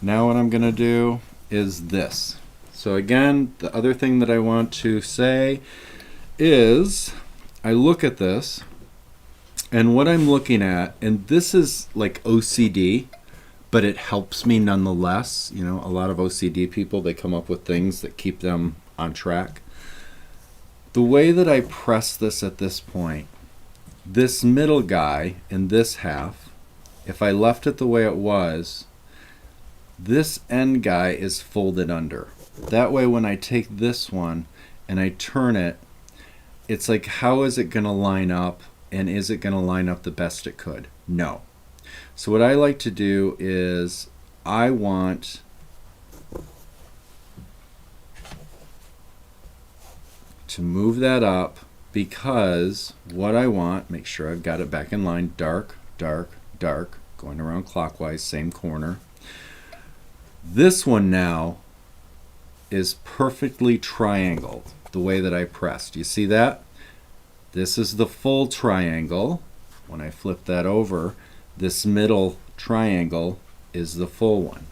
Speaker 1: Now what I'm going to do is this. So again, the other thing that I want to say is I look at this, and what I'm looking at, and this is like OCD, but it helps me nonetheless. You know, a lot of OCD people, they come up with things that keep them on track. The way that I press this at this point, this middle guy in this half, if I left it the way it was, this end guy is folded under. That way when I take this one and I turn it, it's like, how is it going to line up, and is it going to line up the best it could? No. So what I like to do is I want to move that up, because what I want, make sure I've got it back in line, dark, dark, dark, going around clockwise, same corner. This one now is perfectly triangled the way that I pressed. You see that? This is the full triangle. When I flip that over, this middle triangle is the full one.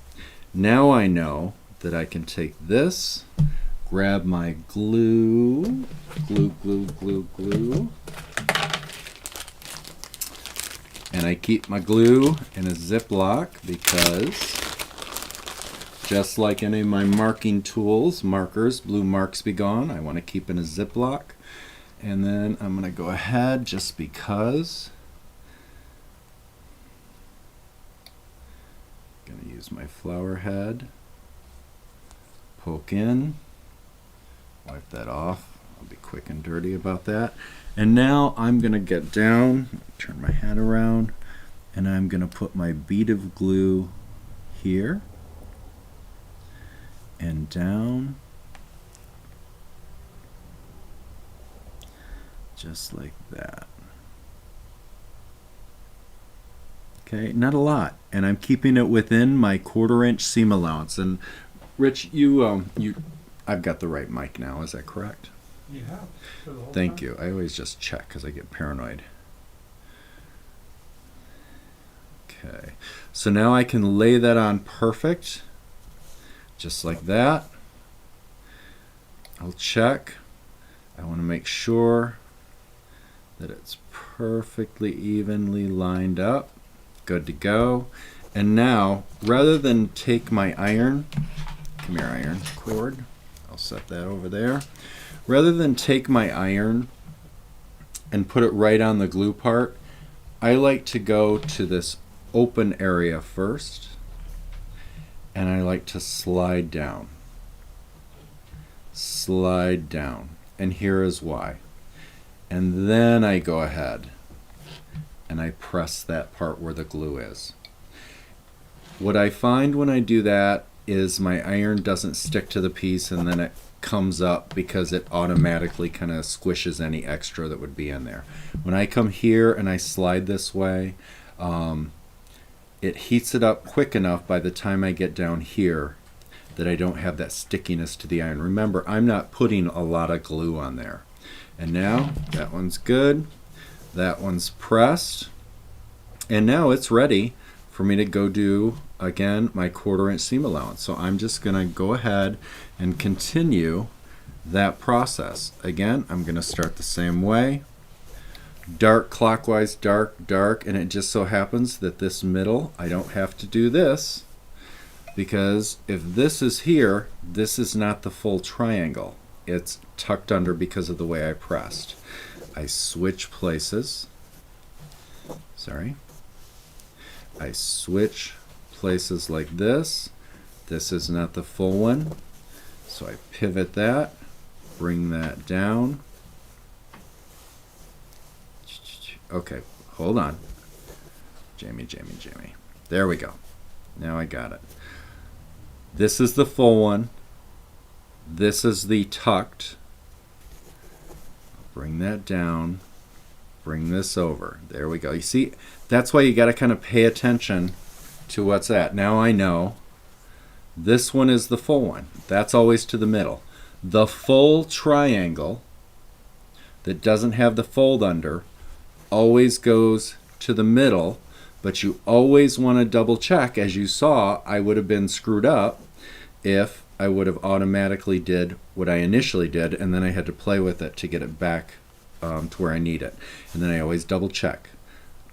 Speaker 1: Now I know that I can take this, grab my glue, glue, and I keep my glue in a Ziploc, because just like any of my marking tools, markers, blue marks be gone, I want to keep in a Ziploc. And then I'm going to go ahead, just because, I'm going to use my flower head, poke in, wipe that off. I'll be quick and dirty about that. And now I'm going to get down, turn my hat around, and I'm going to put my bead of glue here and down, just like that. Okay, not a lot, and I'm keeping it within my 1/4 inch seam allowance. And Rich, I've got the right mic now. Is that correct?
Speaker 2: Yeah. For the whole
Speaker 1: Thank
Speaker 2: time.
Speaker 1: you. I always just check because I get paranoid. Okay, so now I can lay that on perfect, just like that. I'll check. I want to make sure that it's perfectly evenly lined up. Good to go. And now, rather than take my iron, come here, iron cord, I'll set that over there. Rather than take my iron and put it right on the glue part, I like to go to this open area first, and I like to slide down. Slide down. And here is why. And then I go ahead and I press that part where the glue is. What I find when I do that is my iron doesn't stick to the piece and then it comes up because it automatically kind of squishes any extra that would be in there. When I come here and I slide this way, it heats it up quick enough by the time I get down here that I don't have that stickiness to the iron. Remember, I'm not putting a lot of glue on there. And now that one's good. That one's pressed. And now it's ready for me to go do, again, my 1/4 inch seam allowance. So I'm just going to go ahead and continue that process. Again, I'm going to start the same way. Dark clockwise, dark, dark, and it just so happens that this middle, I don't have to do this, because if this is here, this is not the full triangle. It's tucked under because of the way I pressed. I switch places. Sorry. I switch places like this. This is not the full one. So I pivot that, bring that down. Okay, hold on. Jamie. There we go. Now I got it. This is the full one. This is the tucked. Bring that down. Bring this over. There we go. You see, that's why you got to kind of pay attention to what's at. Now I know this one is the full one. That's always to the middle. The full triangle that doesn't have the fold under always goes to the middle, but you always want to double check. As you saw, I would have been screwed up if I would have automatically did what I initially did, and then I had to play with it to get it back to where I need it. And then I always double check.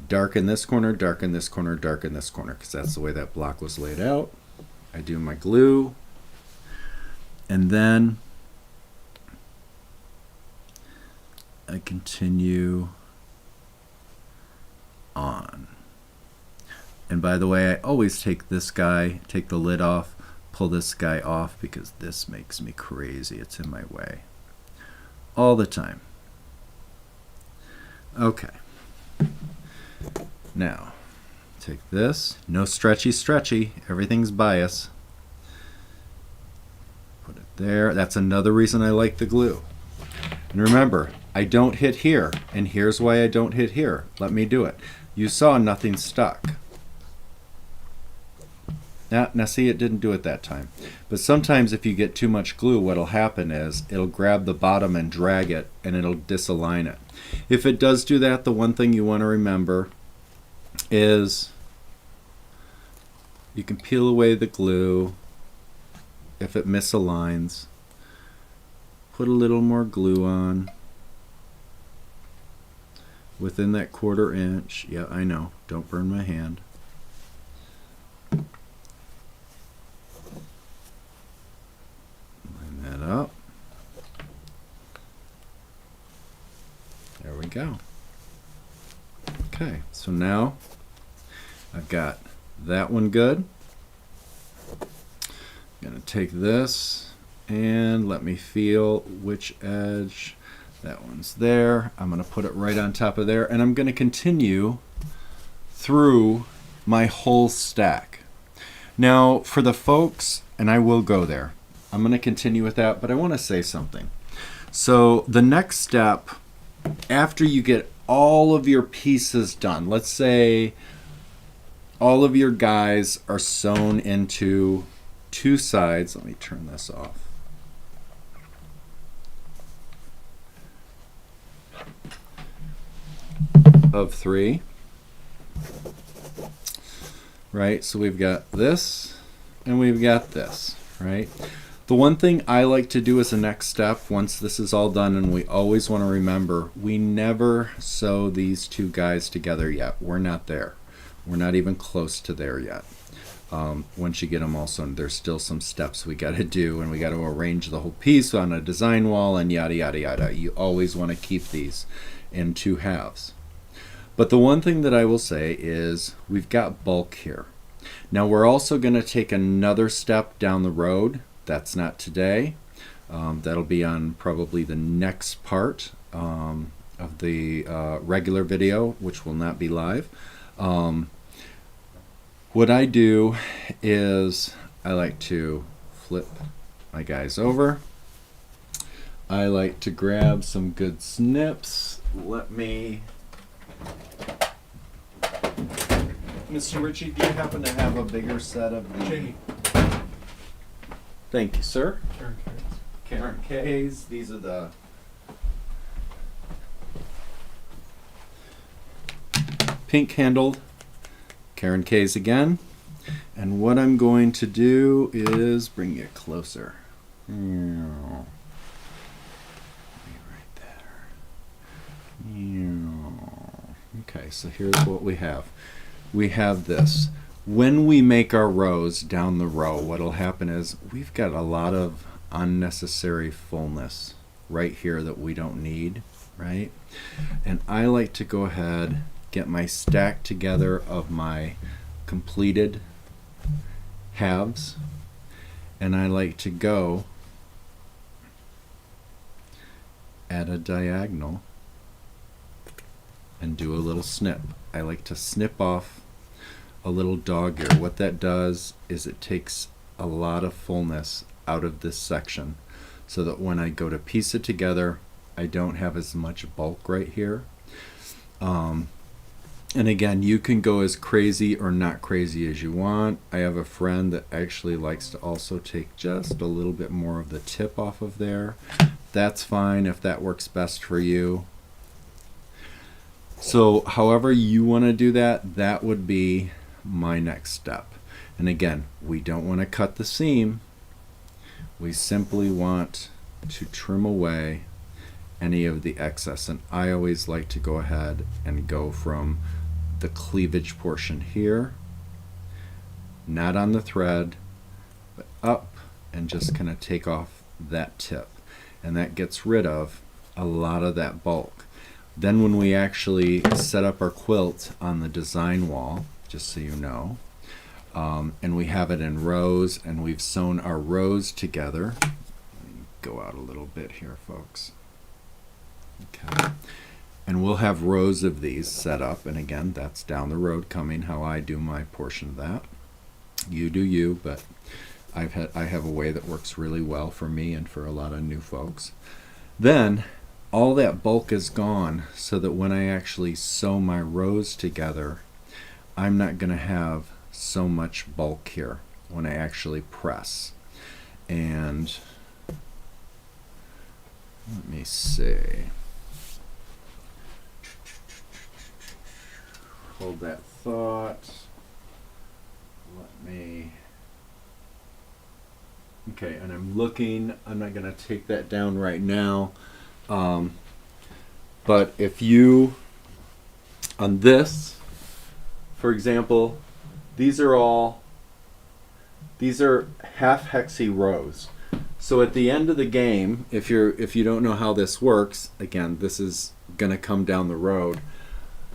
Speaker 1: Darken this corner, darken this corner, darken this corner, because that's the way that block was laid out. I do my glue, and then I continue on. And by the way, I always take this guy, take the lid off, pull this guy off, because this makes me crazy. It's in my way all the time. Okay. Now, take this. No stretchy. Everything's bias. Put it there. That's another reason I like the glue. And remember, I don't hit here, and here's why I don't hit here. Let me do it. You saw nothing stuck. Now see, it didn't do it that time. But sometimes if you get too much glue, what'll happen is it'll grab the bottom and drag it, and it'll disalign it. If it does do that, the one thing you want to remember is you can peel away the glue if it misaligns. Put a little more glue on within that 1/4 inch. Yeah, I know. Don't burn my hand. Line that up. There we go. Okay, so now I've got that one good. I'm going to take this and let me feel which edge. That one's there. I'm going to put it right on top of there, and I'm going to continue through my whole stack. Now, for the folks, and I will go there, I'm going to continue with that, but I want to say something. So the next step, after you get all of your pieces done, let's say all of your guys are sewn into two sides. Let me turn this off. Of 3, right? So we've got this and we've got this, right? The one thing I like to do as a next step, once this is all done, and we always want to remember, we never sew these two guys together yet. We're not there. We're not even close to there yet. Once you get them all sewn, there's still some steps we got to do, and we got to arrange the whole piece on a design wall and yada, yada, yada. You always want to keep these in 2 halves. But the one thing that I will say is we've got bulk here. Now we're also going to take another step down the road. That's not today. That'll be on probably the next part of the regular video, which will not be live. What I do is I like to flip my guys over. I like to grab some good snips. Let me... Mr. Ritchie, do you happen to have a bigger set of the...
Speaker 2: Jamie.
Speaker 1: Thank you, sir.
Speaker 2: Karen K's.
Speaker 1: Karen K's. These are the... pink handled Karen K's again. And what I'm going to do is bring you closer. Right there. Okay, so here's what we have. We have this. When we make our rows down the row, what'll happen is we've got a lot of unnecessary fullness right here that we don't need, right? And I like to go ahead, get my stack together of my completed halves, and I like to go at a diagonal and do a little snip. I like to snip off a little dog ear. What that does is it takes a lot of fullness out of this section so that when I go to piece it together, I don't have as much bulk right here. And again, you can go as crazy or not crazy as you want. I have a friend that actually likes to also take just a little bit more of the tip off of there. That's fine if that works best for you. So however you want to do that, that would be my next step. And again, we don't want to cut the seam. We simply want to trim away any of the excess. And I always like to go ahead and go from the cleavage portion here, not on the thread, but up, and just kind of take off that tip. And that gets rid of a lot of that bulk. Then when we actually set up our quilt on the design wall, just so you know, and we have it in rows, and we've sewn our rows together. Let me go out a little bit here, folks. Okay. And we'll have rows of these set up, and again, that's down the road coming, how I do my portion of that. You do you, but I have a way that works really well for me and for a lot of new folks. Then all that bulk is gone, so that when I actually sew my rows together, I'm not going to have so much bulk here when I actually press. And let me see. Hold that thought. Let me... Okay, and I'm looking, I'm not going to take that down right now. But if you, on this, for example, these are half hexy rows. So at the end of the game, if you don't know how this works, again, this is going to come down the road.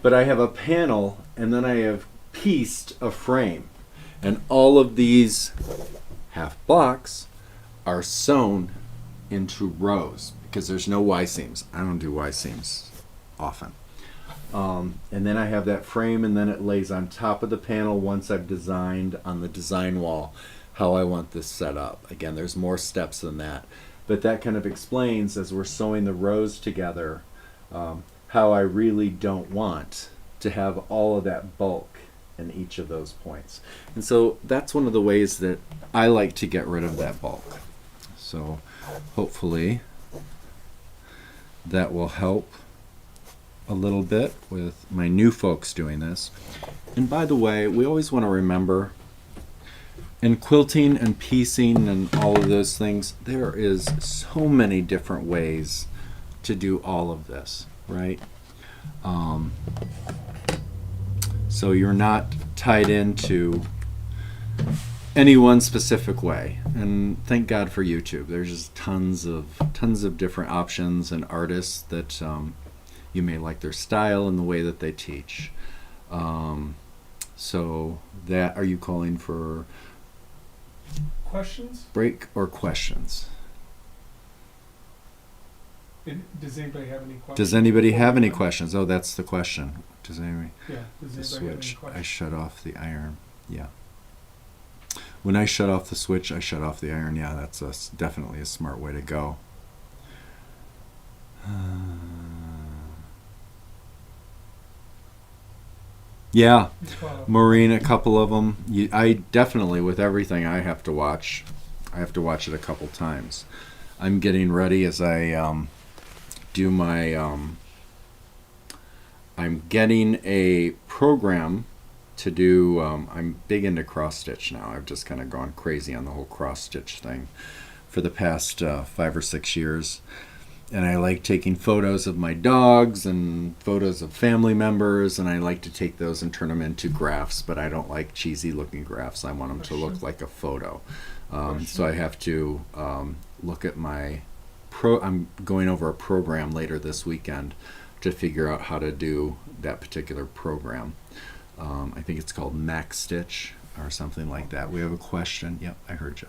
Speaker 1: But I have a panel, and then I have pieced a frame. And all of these half blocks are sewn into rows because there's no Y seams. I don't do Y seams often. And then I have that frame, and then it lays on top of the panel once I've designed on the design wall how I want this set up. Again, there's more steps than that. But that kind of explains, as we're sewing the rows together, how I really don't want to have all of that bulk in each of those points. And so that's one of the ways that I like to get rid of that bulk. So hopefully that will help a little bit with my new folks doing this. And by the way, we always want to remember, in quilting and piecing and all of those things, there is so many different ways to do all of this, right? So you're not tied into any one specific way. And thank God for YouTube. There's just tons of different options and artists that you may like their style and the way that they teach. So that, are you calling for
Speaker 2: Questions?
Speaker 1: break or questions?
Speaker 2: Does anybody have any questions?
Speaker 1: Does anybody have any questions? Oh, that's the question. Does anybody?
Speaker 2: Yeah. Does
Speaker 1: The
Speaker 2: anybody have any
Speaker 1: switch. I
Speaker 2: questions?
Speaker 1: shut off the iron. Yeah. When I shut off the switch, I shut off the iron. Yeah, that's definitely a smart way to go. Yeah, Maureen, a couple of them. I definitely, with everything I have to watch it a couple times. I'm getting ready as I do my. I'm getting a program to do. I'm big into cross stitch now. I've just kind of gone crazy on the whole cross stitch thing for the past 5 or 6 years. And I like taking photos of my dogs and photos of family members, and I like to take those and turn them into graphs, but I don't like cheesy looking graphs. I want them to look like a photo. So I have to look at my I'm going over a program later this weekend to figure out how to do that particular program. I think it's called Max Stitch or something like that. We have a question. Yep, I heard you.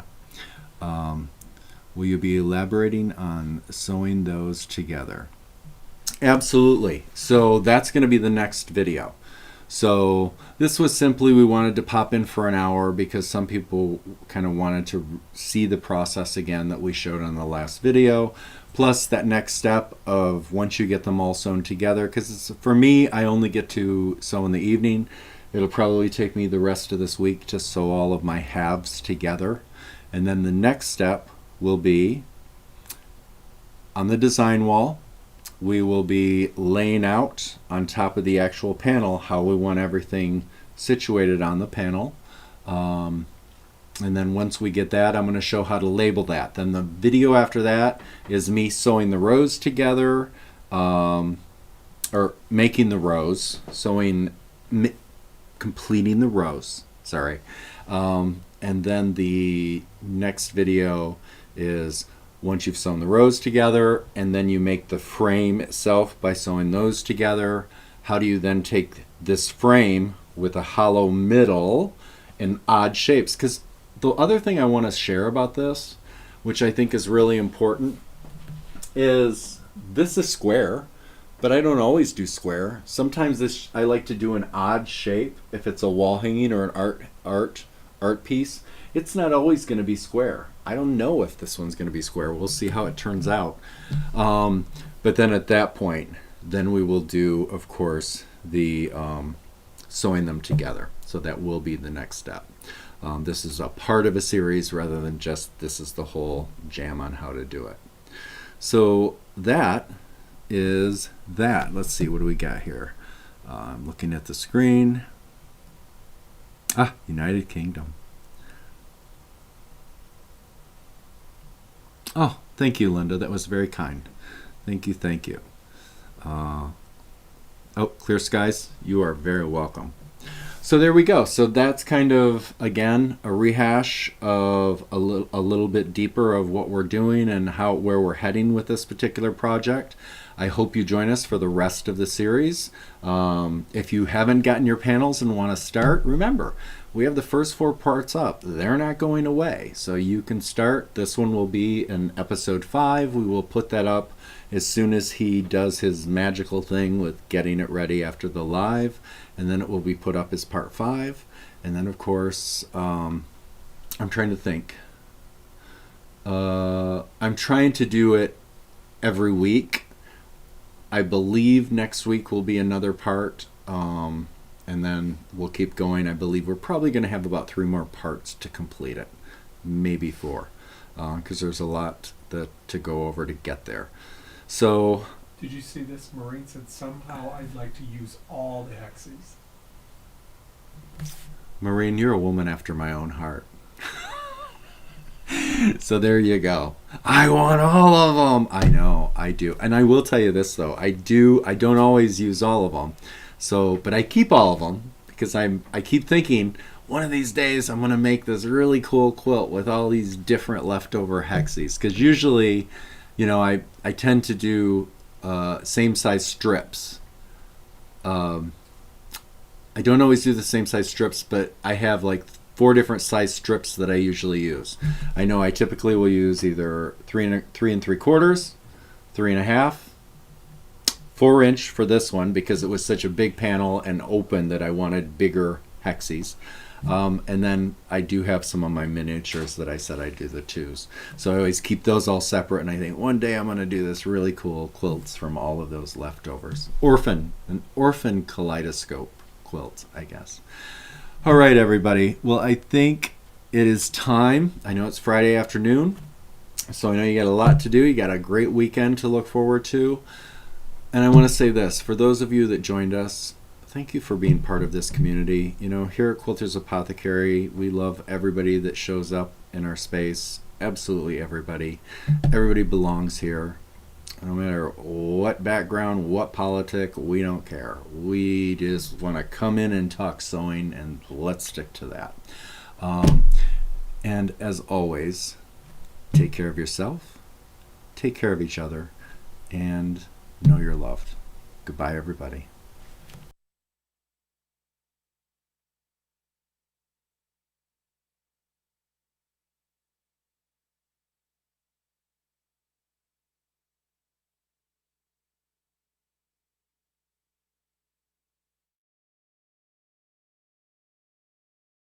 Speaker 1: Will you be elaborating on sewing those together? Absolutely. So that's going to be the next video. So this was simply, we wanted to pop in for an hour because some people kind of wanted to see the process again that we showed on the last video. Plus that next step of once you get them all sewn together, because for me, I only get to sew in the evening. It'll probably take me the rest of this week to sew all of my halves together. And then the next step will be on the design wall. We will be laying out on top of the actual panel how we want everything situated on the panel. And then once we get that, I'm going to show how to label that. Then the video after that is me sewing the rows together, or making the rows, completing the rows, sorry. And then the next video is once you've sewn the rows together, and then you make the frame itself by sewing those together. How do you then take this frame with a hollow middle and odd shapes? Because the other thing I want to share about this, which I think is really important, is this is square, but I don't always do square. Sometimes I like to do an odd shape if it's a wall hanging or an art piece. It's not always going to be square. I don't know if this one's going to be square. We'll see how it turns out. But then at that point, then we will do, of course, the sewing them together. So that will be the next step. This is a part of a series rather than just this is the whole jam on how to do it. So that is that. Let's see, what do we got here? I'm looking at the screen. United Kingdom. Oh, thank you, Linda. That was very kind. Thank you, thank you. Clear skies. You are very welcome. So there we go. So that's kind of, again, a rehash of a little bit deeper of what we're doing and where we're heading with this particular project. I hope you join us for the rest of the series. If you haven't gotten your panels and want to start, remember, we have the first 4 parts up. They're not going away. So you can start. This one will be in episode 5. We will put that up as soon as he does his magical thing with getting it ready after the live. And then it will be put up as part 5. And then, of course, I'm trying to think. I'm trying to do it every week. I believe next week will be another part, and then we'll keep going. I believe we're probably going to have about 3 more parts to complete it, maybe 4, because there's a lot to go over to get there. So,
Speaker 2: did you see this? Maureen said somehow I'd like to use all the hexes.
Speaker 1: Maureen, you're a woman after my own heart. So there you go. I want all of them. I know, I do. And I will tell you this though. I don't always use all of them. So, but I keep all of them because I keep thinking one of these days I'm going to make this really cool quilt with all these different leftover hexes. Because usually, I tend to do same size strips. I don't always do the same size strips, but I have like 4 different size strips that I usually use. I know I typically will use either 3 3/4, 3.5, 4-inch for this one because it was such a big panel and open that I wanted bigger hexes. And then I do have some of my miniatures that I said I'd do the twos. So I always keep those all separate, and I think one day I'm going to do this really cool quilts from all of those leftovers. An orphan kaleidoscope quilt, I guess. All right, everybody. Well, I think it is time. I know it's Friday afternoon, so I know you got a lot to do. You got a great weekend to look forward to. And I want to say this, for those of you that joined us, thank you for being part of this community. You know, here at Quilters Apothecary, we love everybody that shows up in our space. Absolutely everybody. Everybody belongs here. No matter what background, what politic, we don't care. We just want to come in and talk sewing, and let's stick to that. And as always, take care of yourself, take care of each other, and know you're loved. Goodbye, everybody.